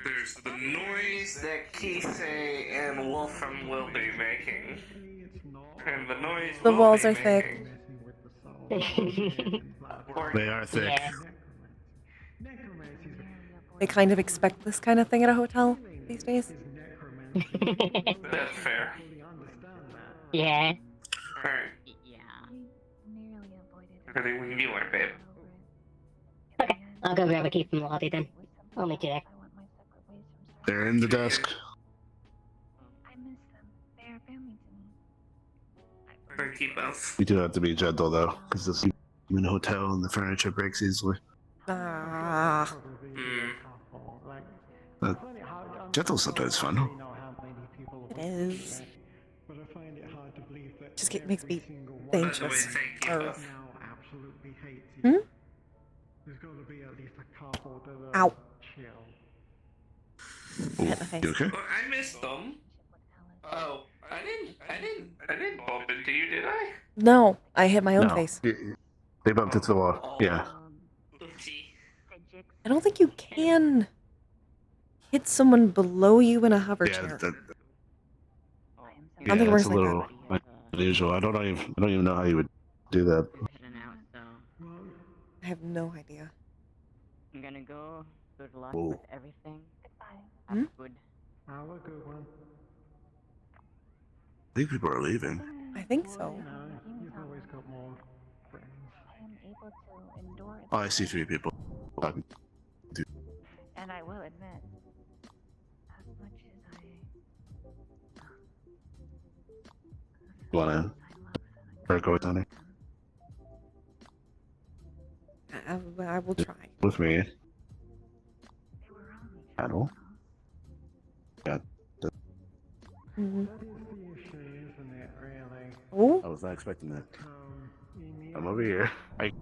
There's the noise that Kisei and Wolfram will be making. And the noise The we'll walls be are thick. making. They are thick. Yeah. They kind of expect this kind of thing at a hotel these days. That's fair. Yeah. Alright. Yeah. Everything we can do, our babe. Okay, I'll go grab a key from the lobby then. I'll meet you there. They're in the desk. I miss them. They are family to me. Thank you both. You do have to be gentle though, because this is in a hotel and the furniture breaks easily. Ah. Gentle sometimes fun. It is. But I find it hard to believe that Just makes me By the way, anxious. thank you Or- both. now absolutely hates Hmm? you. There's got to be at least a couple that Ow. chill. Ooh, Hit my face. you okay? Well, I missed them. Oh, I didn't bump into you, did I? No, I hit my own No. face. They bumped into the wall. Yeah. Oopsie. I don't think you can hit someone below you in a hover Yeah, chair. that, I don't think it that's works a like little unusual. I don't even know how you would do that. Heading out, so I have no idea. I'm gonna go. Good luck Whoa. with everything. Hmm? Have a good. Have a good one. I think people are leaving. I think so. You know, you've always got more friends. I am able to endure it. Oh, I see 3 people. Talking. And I will admit, as much as You wanna start going on it I will try. with me? they were wrong. Paddle. Yeah. Mhm. That is the issue, isn't it, really? Oh, I was not expecting that. In the I'm end, over here. I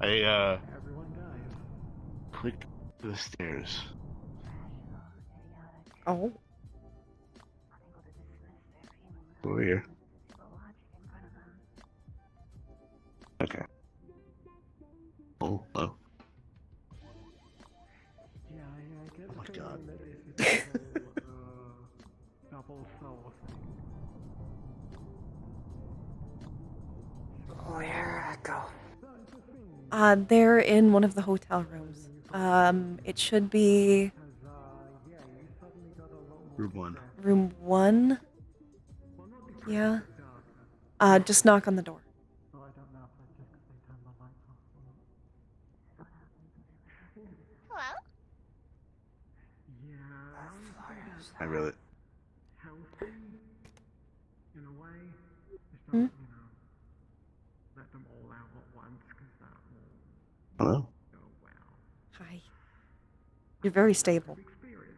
everyone dies. clicked to the stairs. oh. Over here. Okay. Oh, oh. Yeah, I get Oh my the God. feeling that this is a whole, double soul thing. Where'd it go? They're in one of the hotel rooms. It should be Yeah, you suddenly got a lot more Room 1. room 1. Yeah. Just knock on the door. So I don't know if that's just 'cause they turned the lights off or not. Hello? Yeah, I really. healthy in a way. Just Hmm? don't, let them all out at once because that will Hello. go well. Hi. You're very stable. Experience.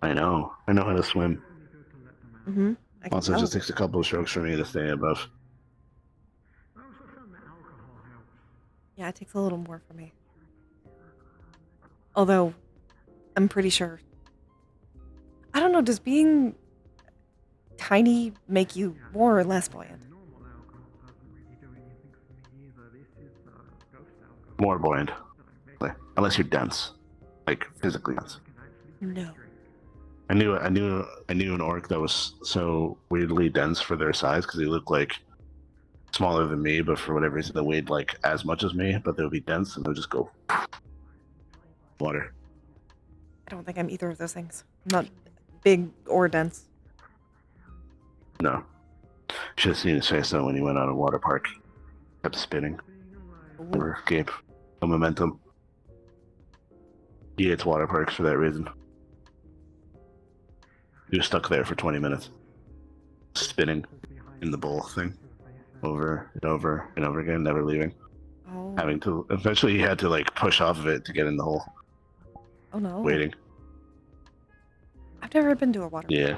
I know how to swim. Only good to let them out. Mm-hmm. I can Also, it tell. just takes a couple of strokes for me to stay above. I also found that alcohol helps. Yeah, it takes a little more for me. Although, I'm pretty sure. I don't know, does being tiny make you more or less buoyant? Normal alcohol doesn't really do anything for me either. This is ghost alcohol. More buoyant, that I make. like, unless you're dense, like physically dense. I can actually No. drink. I knew an orc that was so weirdly dense for their size because they looked like smaller than me, but for whatever reason they weighed like as much as me, but they would be dense and they would just go water. I don't think I'm either of those things. I'm not big or dense. No, should have seen his face though when he went on a water park. Kept spinning. Never gave no momentum. He hates water parks for that reason. He was stuck there for 20 minutes, spinning in the bowl thing, over and over and over again, never leaving. Oh. Having to eventually he had to like push off of it to get in the hole, Oh no. waiting. I've never been to a water. Yeah.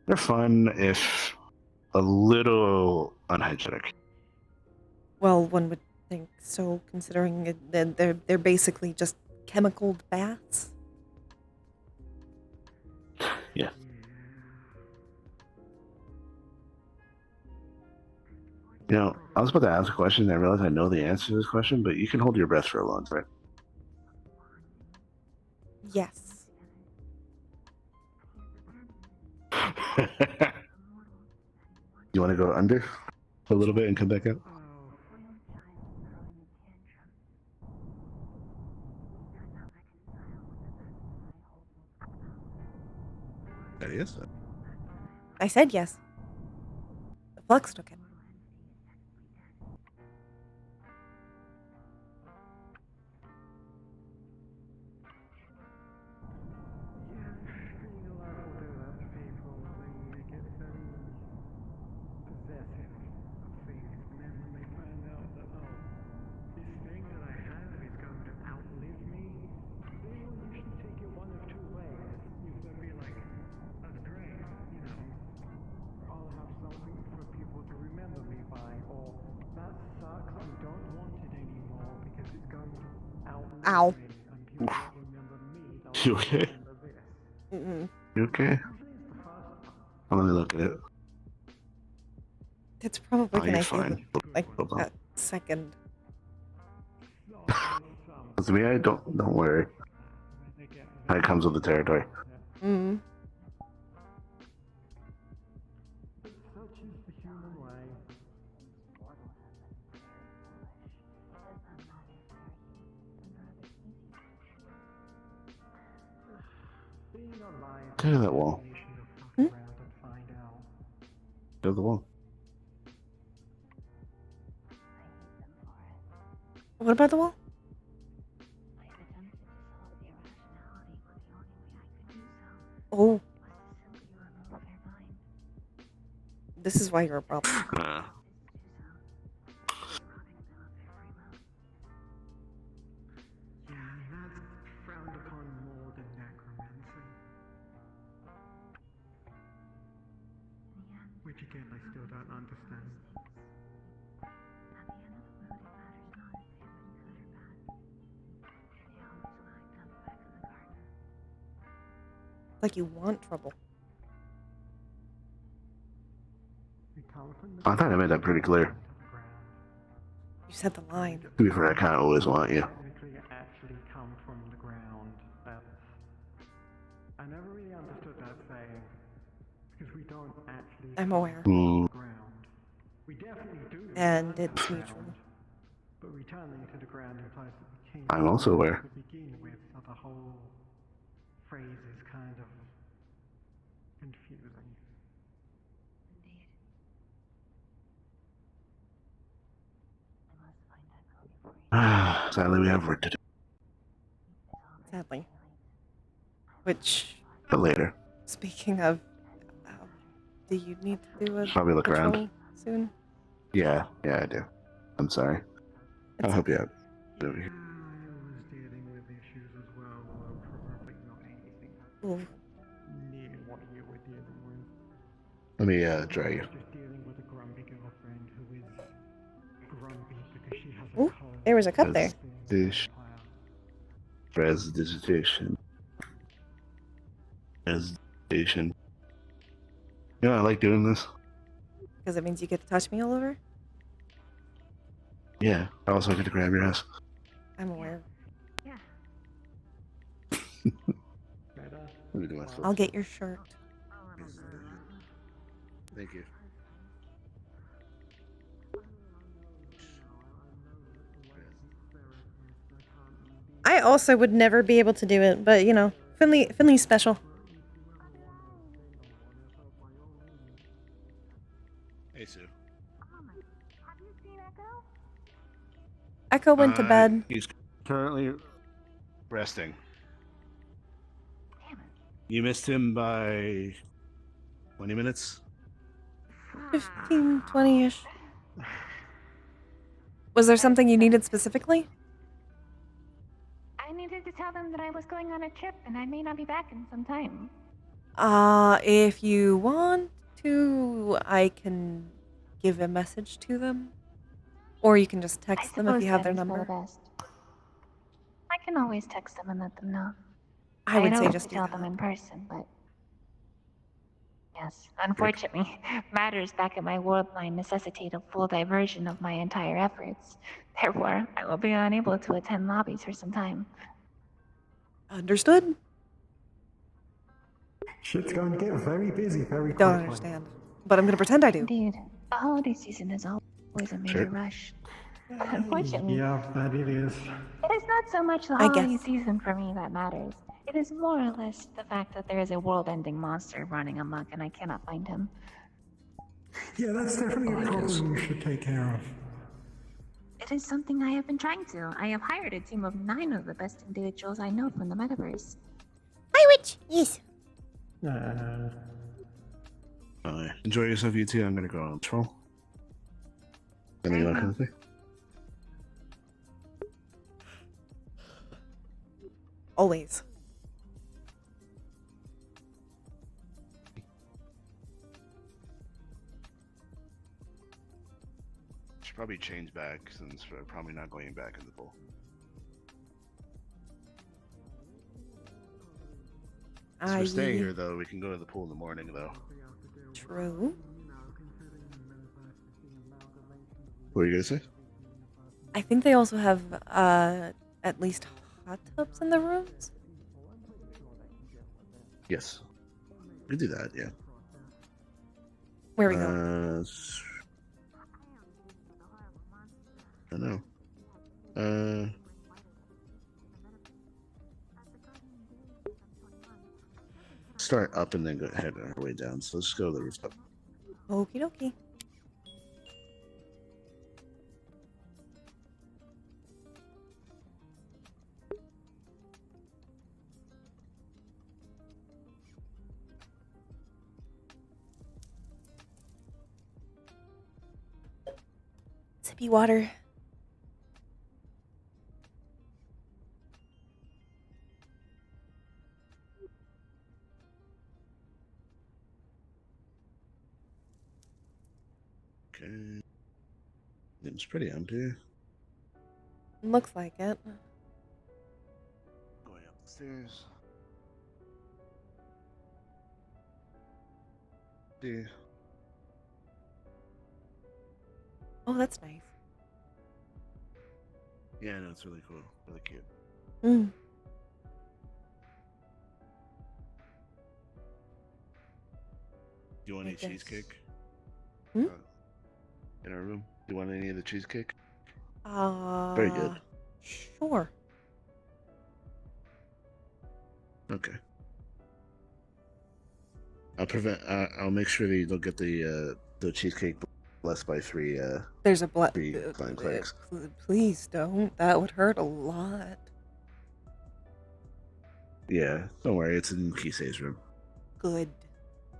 They're fun if a little unhygienic. Well, one would think so, considering that they're basically just chemical baths. Yeah. You know, I was about to ask a question and I realized I know the answer to this question, but you can hold your breath for a long time. Yes. You want to go under for a little bit and come back out? That is. I said yes. The flux took it. Being allowed to do that to people, they get very possessive of things. And then when they find out that, oh, this thing that I have is going to outlive me, they will usually take it one of two ways. Either they'll be like, that's great, you know, I'll have something for people to remember me by, or that sucks, I don't want it anymore because it's going to outlive Ow. me, and people won't remember me, they'll You okay? remember this. Mm-mm. You okay? Let me look at it. It's probably Oh, gonna you're take fine. like Hold on. a second. With me, I don't worry. It comes with the territory. Mm. Such is the human way. Being alive Look at that wall. you should have fucked Hmm? around and find out. There's the wall. What about the wall? Oh. This is why you're a problem. Yeah, that's frowned upon more than necromancy. Which again, I still don't understand. Like you want trouble. We come from the I thought I made that pretty clear. You said the line. To be fair, I kind of always want you. technically actually come from the ground. That's... I never really understood that saying. Because we don't actually I'm aware. come from the ground. We definitely do. And return to it's the mutual. ground, but returning to the ground implies that we came I'm also aware. to begin with, so the whole phrase is kind of confusing. Sadly, we have work to do. Sadly. Which, But later. speaking of, do you need to do a Probably look patrol around. soon? Yeah, I do. I'm sorry. I'll help you out. Over here. I was dealing with issues as well, probably not anything Ooh. near what you were dealing with. Let me dry you. I was just dealing with a grumpy girlfriend who is grumpy because she has a Ooh, cold. there was a cup there. Presentation. Presentation. You know, I like doing this. Because it means you get to touch me all over? Yeah, I also get to grab your ass. I'm aware. Yeah. Let me do myself. I'll get your shirt. Thank you. I also would never be able to do it, but you know, Finley's special. Hey, Sue. Echo went to bed. He's currently resting. You missed him by 20 minutes? 15, 20-ish. Was there something you needed specifically? I needed to tell them that I was going on a trip and I may not be back in some time. If you want to, I can give a message to them. Or you can just text them if you have their number. I can always text them and let them know. I would don't say have just to do tell that. them in person, but yeah. Yes, unfortunately, matters back at my world line necessitate a full diversion of my entire efforts. Therefore, I will be unable to attend lobbies for some time. Understood? Shit's going to get very busy very Don't quickly. understand. But I'm gonna pretend I do. Indeed, the holiday season is always a major rush. Unfortunately, Yeah, that it is. it is not so much the I holiday guess. season for me that matters. It is more or less the fact that there is a world-ending monster running amok and I cannot find him. Yeah, that's definitely a problem you should take care of. It is something I have been trying to. I have hired a team of 9 of the best individuals I know from the metaverse. Hi, witch! Yes. Enjoy yourself, you two. I'm gonna go on patrol. Anything like anything? Always. Should probably change back since we're probably not going back in the pool. If we're staying here though, we can go to the pool in the morning though. True. What were you gonna say? I think they also have at least hot tubs in the rooms. Yes. We can do that, yeah. Where we go? I don't know. Start up and then go head our way down. So let's just go to the rooftop. Okie dokie. Sippy water. Okay. It's pretty empty. Looks like it. Going up the stairs. See. Oh, that's nice. Yeah, no, it's really cool. Really cute. Mm. Do you want any I guess. cheesecake? Hmm? In our room? Do you want any of the cheesecake? Very Uh, good. Sure. Okay. I'll make sure that you don't get the cheesecake blessed by three There's a three clan clerics. Please don't. That would hurt a lot. Yeah, don't worry. It's in Kisei's room. Good.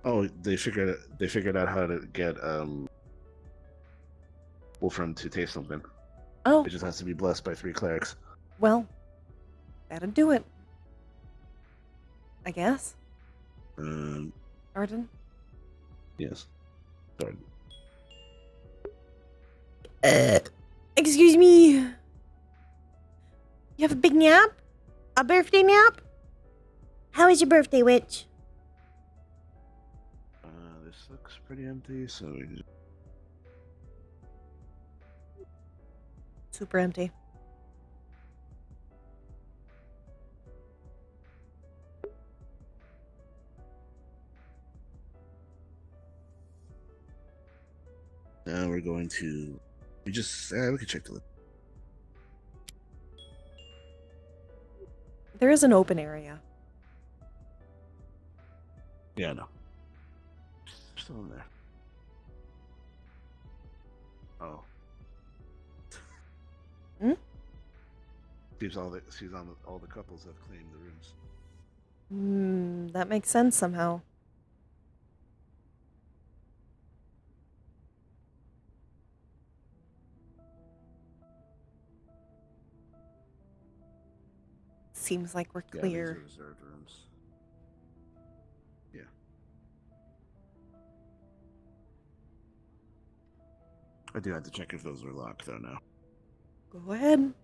Oh, they figured out how to get Wolfram to taste something. Oh. It just has to be blessed by 3 clerics. Well, that'll do it. I guess. Arden? Yes. Sorry. Excuse me. You have a big nap? A birthday nap? How is your birthday, witch? This looks pretty empty, so we just... Super empty. Now we're going to... we can check the list. There is an open area. Yeah, I know. Still in there. Oh. Hmm? Seems all the couples have claimed the rooms. That makes sense somehow. Seems like we're Yeah, clear. these are reserved rooms. Yeah. I do have to check if those are locked though now. Go ahead.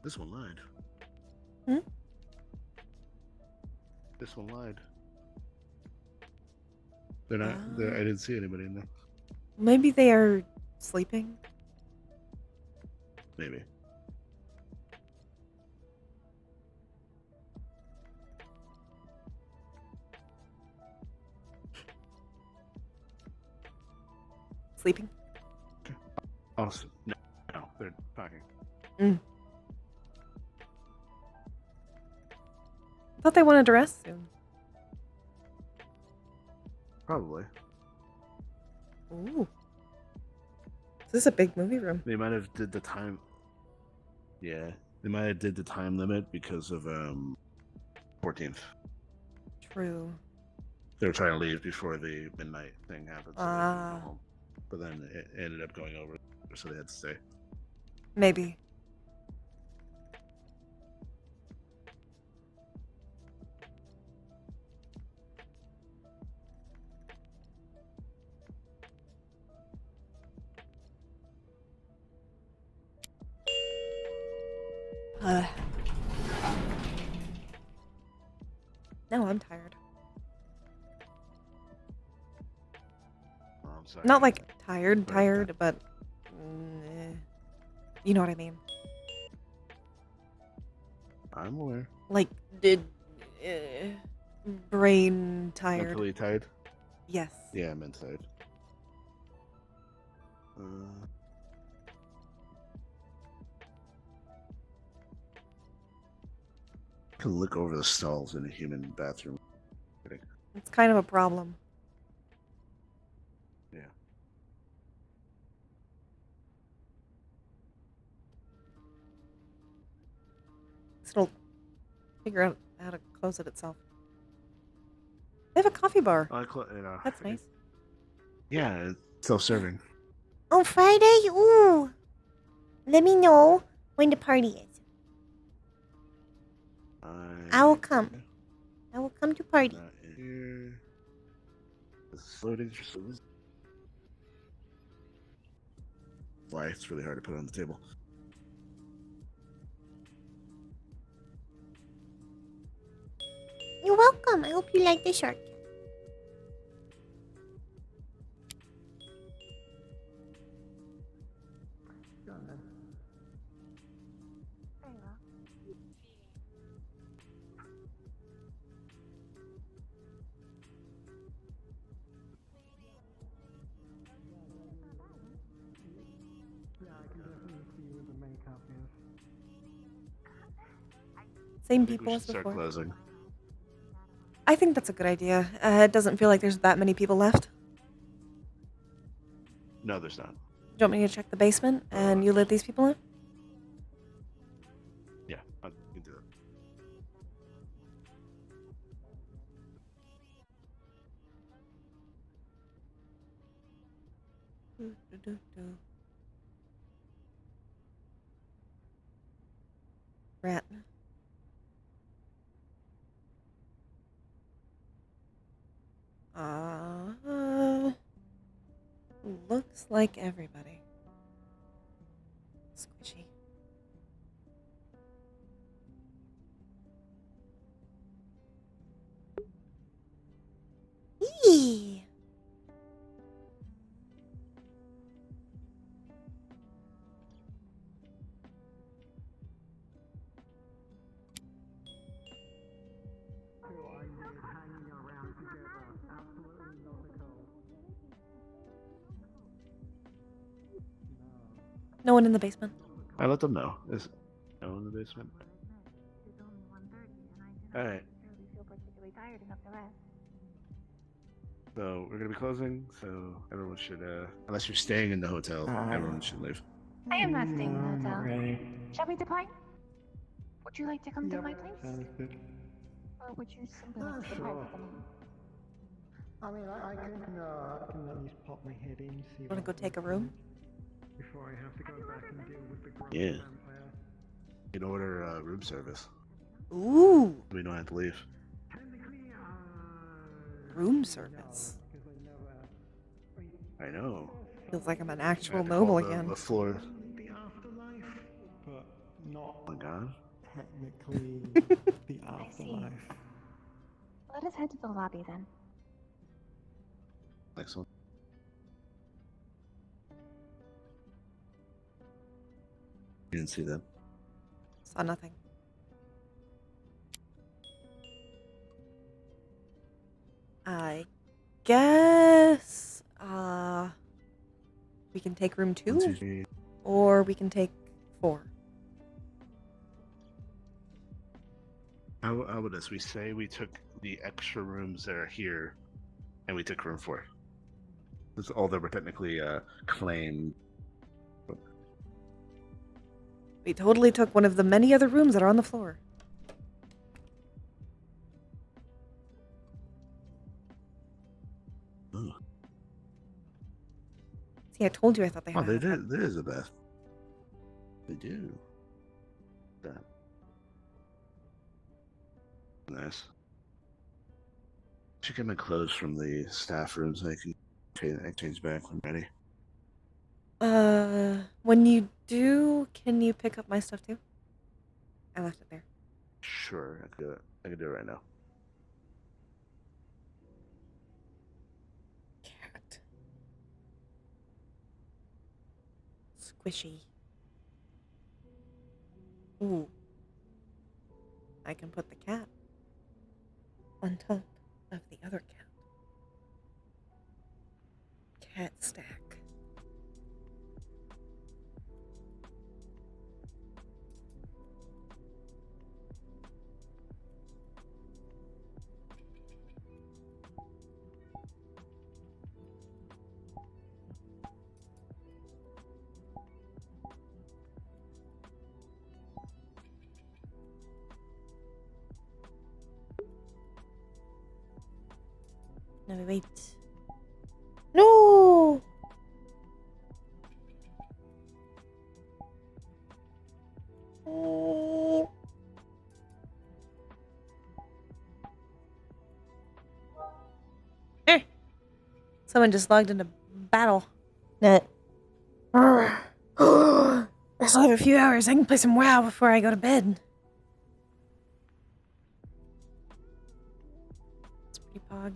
This one lied. Hmm? This one lied. They're not. I didn't see anybody in there. Maybe they are sleeping. Maybe. Sleeping? Also, no, they're talking. Thought they wanted to rest soon. Probably. Ooh. This is a big movie room. They might have did the time. Yeah, they might have did the time limit because of 14th. True. They were trying to leave before the midnight thing happened, so they couldn't go home. But then it ended up going over, so they had to stay. Maybe. No, I'm tired. Oh, I'm sorry. Not like tired, but you know what I mean. I'm aware. Like, brain tired. Mentally tired? Yes. Yeah, I'm tired. Can look over the stalls in a human bathroom. It's kind of a problem. Yeah. It'll figure out how to close it itself. They have a coffee bar. That's nice. Yeah, it's self-serving. On Friday? Ooh. Let me know when the party is. I will come. I will come to party. Why? It's really hard to put on the table. You're welcome. I hope you like the shark. Same I think we people should as start before. closing. I think that's a good idea. It doesn't feel like there's that many people left. No, there's not. Do you want me to check the basement and you let these people in? Yeah, I can do that. Rat. Looks like everybody. Squishy. Eee. No one in the basement. I let them know. Is no one in the basement? All right. So we're gonna be closing. So everyone should, unless you're staying in the hotel, everyone should leave. I am not staying in the hotel. Shall we depart? Would you like to come to my place? Sounds good. Or would you simply like to depart Sure. at the moment? I mean, I can at least pop my head in, see Wanna go take a room? before I have to go back and deal with the grumpy Yeah. vampire. You can order room service. Ooh. We don't have to leave. Room service. I know. Feels like I'm an I actual had to noble call again. The floor. The afterlife, but not Oh my god. technically the afterlife. Let us head to the lobby then. Excellent. You didn't see that. Saw nothing. I guess we can take room 1, 2, 2 3. or we can take 4. How about this? We say we took the extra rooms that are here, and we took room 4. That's all that were technically claimed. We totally took one of the many other rooms that are on the floor. Ugh. See, I told you I thought they had Oh, a there half. is a bath. They do. That. Nice. Should get my clothes from the staff room so I can change back when ready. When you do, can you pick up my stuff too? I left it there. Sure, I could do it right now. Cat. Squishy. Ooh. I can put the cat on top of the other cat. Cat stack. No, wait. No! Someone just logged into battle. Net. I still have a few hours. I can play some WoW before I go to bed. It's pretty pog.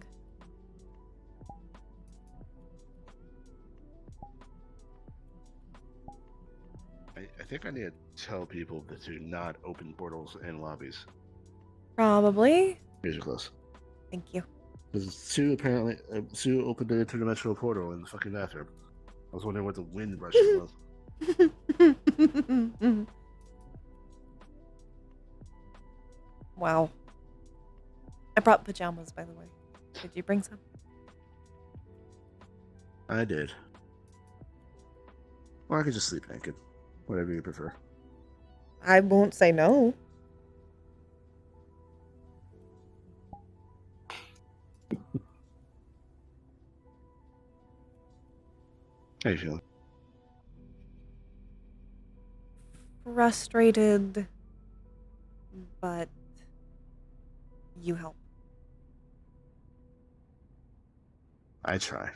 I think I need to tell people to not open portals in lobbies. Probably. Here's your close. Thank you. Because Sue opened the interdimensional portal in the fucking bathroom. I was wondering what the wind rushing was. Wow. I brought pajamas, by the way. Did you bring some? I did. Or I could just sleep naked. Whatever you prefer. I won't say no. How you feeling? Frustrated, but you help. I try.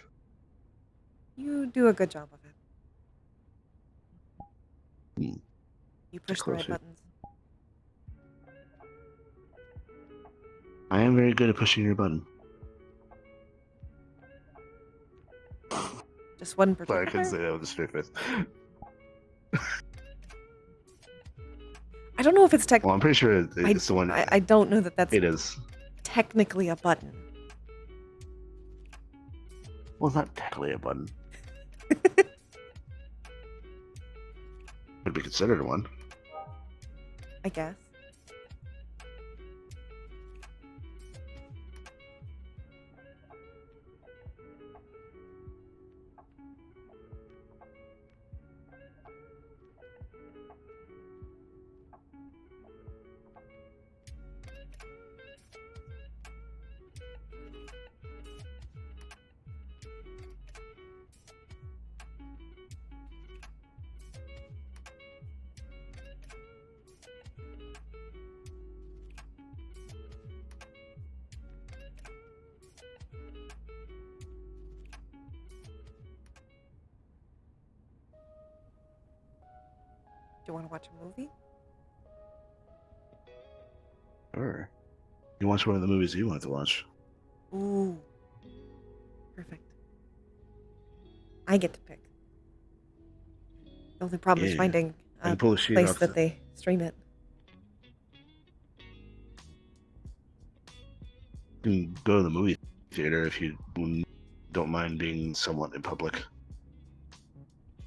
You do a good job of it. Hmm. You push the right Closer. buttons. I am very good at pushing your button. Just one Sorry, I particular? couldn't say that with a straight face. I don't know if it's Well, I'm pretty sure it's the one. I don't know that that's It is. technically a button. Well, it's not technically a button. Would be considered one. I guess. Do you want to watch a movie? Sure. You watch one of the movies you want to watch. Ooh. Perfect. I get to pick. The only problem is Yeah. finding I a can pull a sheet place off that the- they stream it. You can go to the movie theater if you don't mind being somewhat in public.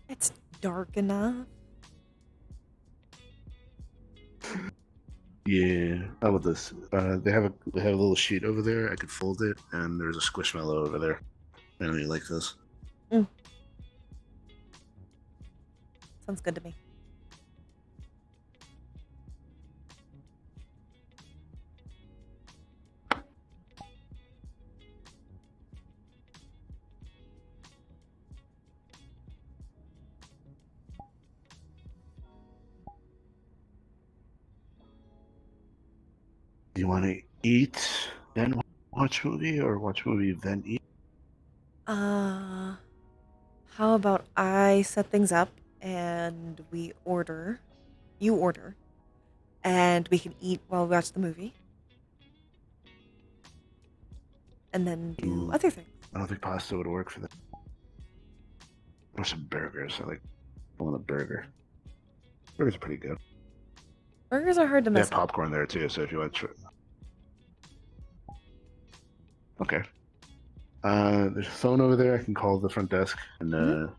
It's dark enough. Yeah. How about this? They have a little sheet over there. I could fold it, and there's a squishmallow over there. I know you like this. Sounds good to me. Do you want to eat then watch movie, or watch movie then eat? How about I set things up and we order, you order, and we can eat while we watch the movie, and then do other things. I don't think pasta would work for that. Or some burgers. I want a burger. Burgers are pretty good. Burgers are hard to They have mess up. popcorn there too, so if you want to try. Okay. There's a phone over there. I can call the front desk, and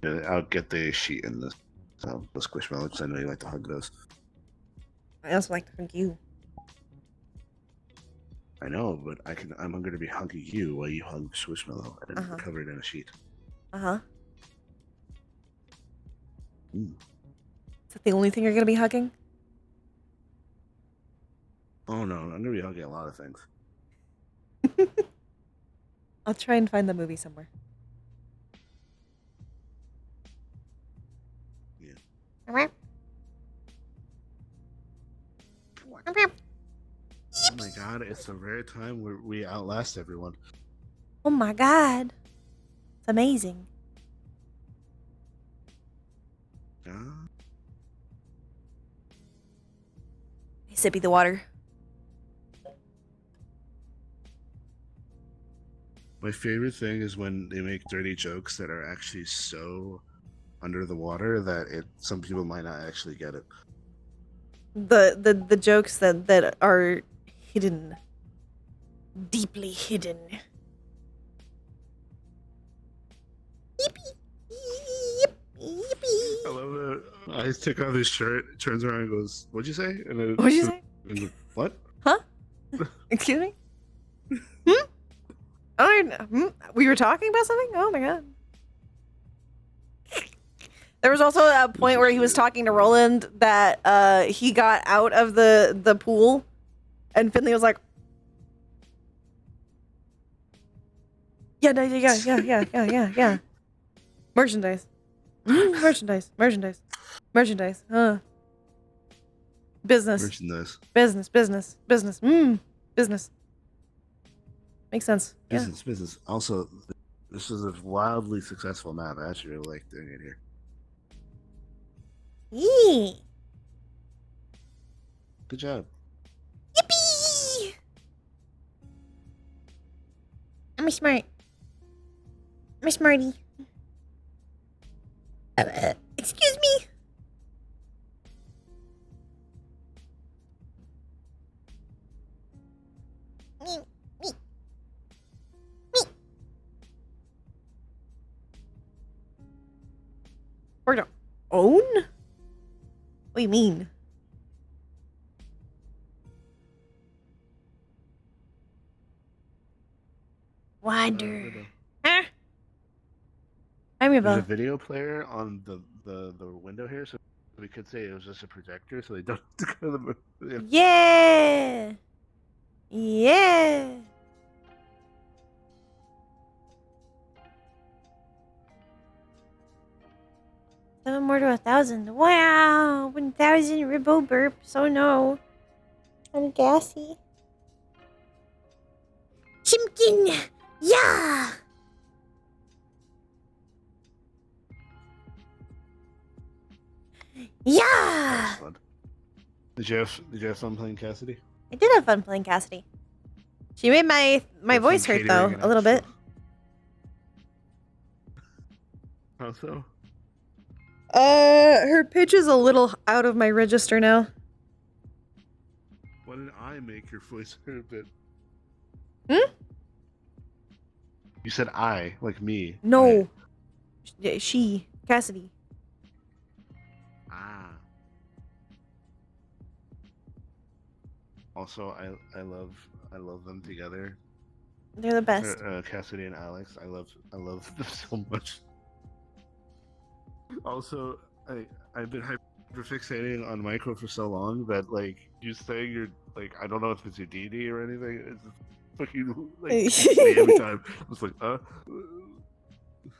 yeah, I'll get the sheet and the squishmallow, because I know you like to hug those. I also like to hug you. I know, but I'm going to be hugging you while you hug squishmallow, and we're covered in a sheet. Uh-huh. Mm. Is that the only thing you're going to be hugging? Oh no, I'm going to be hugging a lot of things. I'll try and find the movie somewhere. Yeah. Oh my god, it's the rare time where we outlast everyone. Oh my god. It's amazing. Yeah. Hey, sippy the water. My favorite thing is when they make dirty jokes that are actually so under the water that some people might not actually get it. The jokes that are hidden. Deeply hidden. I love it. I take off his shirt, turns around and goes, "What'd you say?" And What'd you say? What? Huh? Excuse me? We were talking about something? Oh my god. There was also a point where he was talking to Roland that he got out of the pool, and Finley was like, yeah. Merchandise. Merchandise. Business. Business. Makes sense. Business. Also, this is a wildly successful map. I actually really like doing it here. Yee. Good job. Yippee! I'm smart. I'm a smarty. Excuse me. Me. We're gonna own? What do you mean? Wonder. Huh? There's a video player on the window here, so we could say it was just a projector, so they don't have to go to the movie. Yeah. Yeah. Seven more to 1,000. Wow. 1,000 ribbo burps. Oh no. I'm gassy. Chimkin. Yeah. Yeah. Did you have fun playing Cassidy? I did have fun playing Cassidy. She made my Have voice fun hurt though catering a little bit. How so? Her pitch is a little out of my register now. Why did I make your voice hurt a bit? Hmm? You said I, like me. No. She, Cassidy. Ah. Also, I love them together. They're the best. Cassidy and Alex. I love them so much. Also, I've been hyperfixating on Micro for so long that like you saying you're like I don't know if it's your deity or anything. It's just fucking like me every time. I was like, I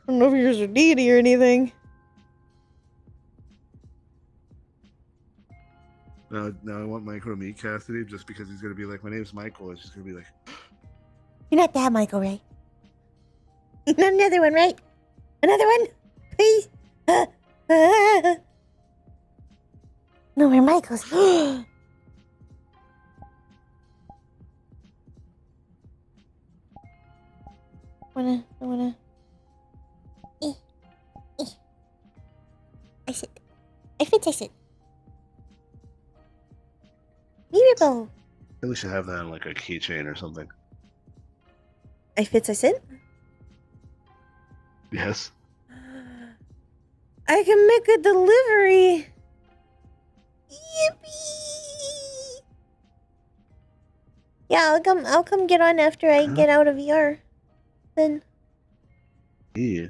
don't know if you're a deity or anything. Now I want Micro to meet Cassidy just because he's gonna be like, my name's Michael. It's just gonna be like, You're not that Michael, right? Not another one, right? Another one? Please? No more Michaels. I wanna. I sit. I sit. Mirable. I think we should have that on like a keychain or something. I sit. Yes. I can make a delivery. Yippee! Yeah, I'll come get on after I get out of VR. Then Yeah.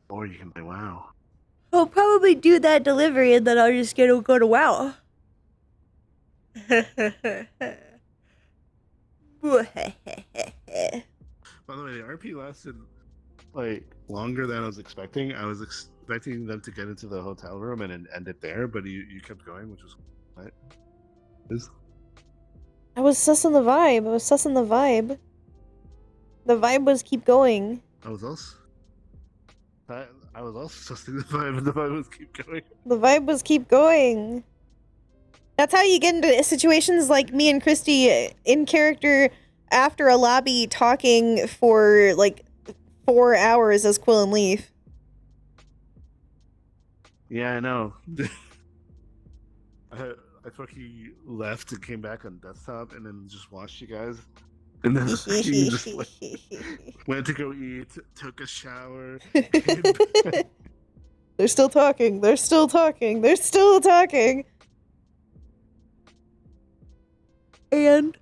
Or you can play WoW. I'll probably do that delivery and then I'll just go to WoW. By the way, the RP lasted like longer than I was expecting. I was expecting them to get into the hotel room and end it there, but you kept going, which was what? I was sussing the vibe. The vibe was keep going. I was also sussing the vibe, and the vibe was keep going. The vibe was keep going. That's how you get into situations like me and Christy in character after a lobby talking for like 4 hours as Quill and Leaf. Yeah, I know. I fucking left and came back on desktop and then just watched you guys. And then just like, went to go eat, took a shower. They're still talking. And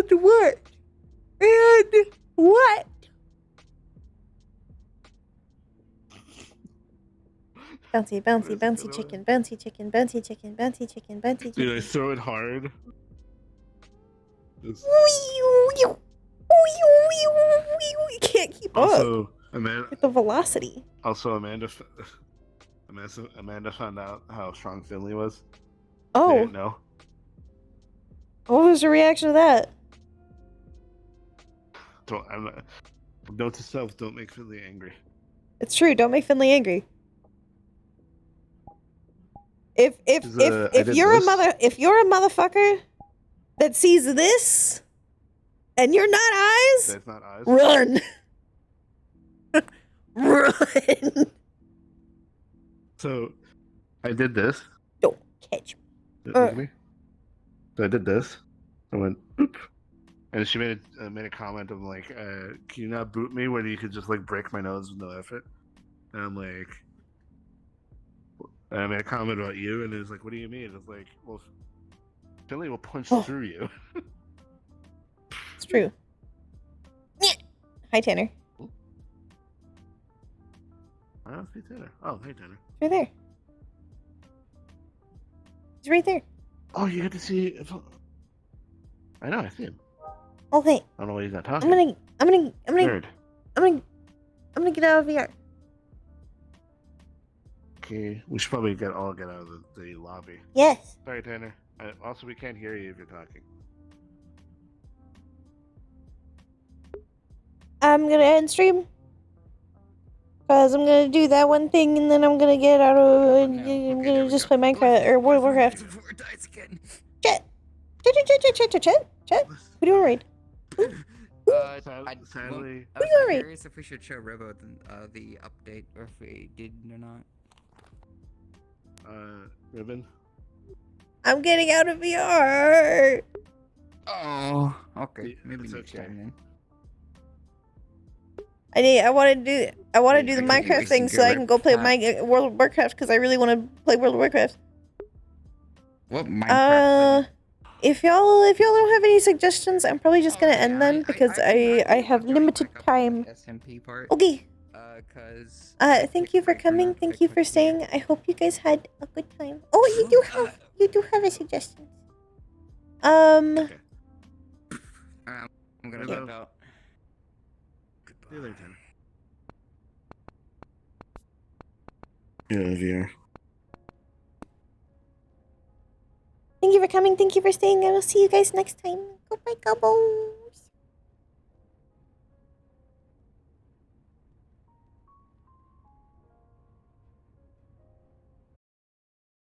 what? Bouncy chicken. Dude, I throw it hard. You can't keep up with the velocity. Also, Amanda found out how strong Finley was. Oh. No. What was your reaction to that? Note to self: don't make Finley angry. It's true. Don't make Finley angry. If you're a motherfucker that sees this and you're not eyes, that's not eyes. Run. Run. So, I did this. Don't catch me. So I did this. I went, oop. And she made a comment of like, can you not boot me when you could just like break my nose with no effort? And I'm like, I made a comment about you, and it was like, what do you mean? It's like, well, Finley will punch through you. It's true. Hi, Tanner. Oh, hey, Tanner. Oh, hey, Tanner. Right there. He's right there. Oh, you get to see. I know, I see him. Okay. I don't know why he's not talking. I'm gonna get out of VR. Okay, we should probably all get out of the lobby. Yes. Sorry, Tanner. Also, we can't hear you if you're talking. I'm gonna end stream. Cause I'm gonna do that one thing and then I'm gonna get out of. I'm gonna just play Minecraft or World of Warcraft. Chat. Chat. Who do I raid? Sadly, I was alright. curious if we should show Robo the update, or if we did or not. Ribbon. I'm getting out of VR. Oh, okay. Yeah, Maybe it's next okay. time then. I want to do the I could be Minecraft thing wasting so I good can go play rep my World of Warcraft because I really want to play World of Warcraft. What Minecraft? If y'all don't have any suggestions, I'm probably just gonna end then because I have limited time. SMP part. Okay. Cause Thank you for coming. Thank you for staying. I hope you guys had a good time. Oh, you do have a suggestion. I'm gonna Hello. dip out. See you later. Yeah, VR. Thank you for coming. Thank you for staying. I will see you guys next time. Goodbye, Gobble.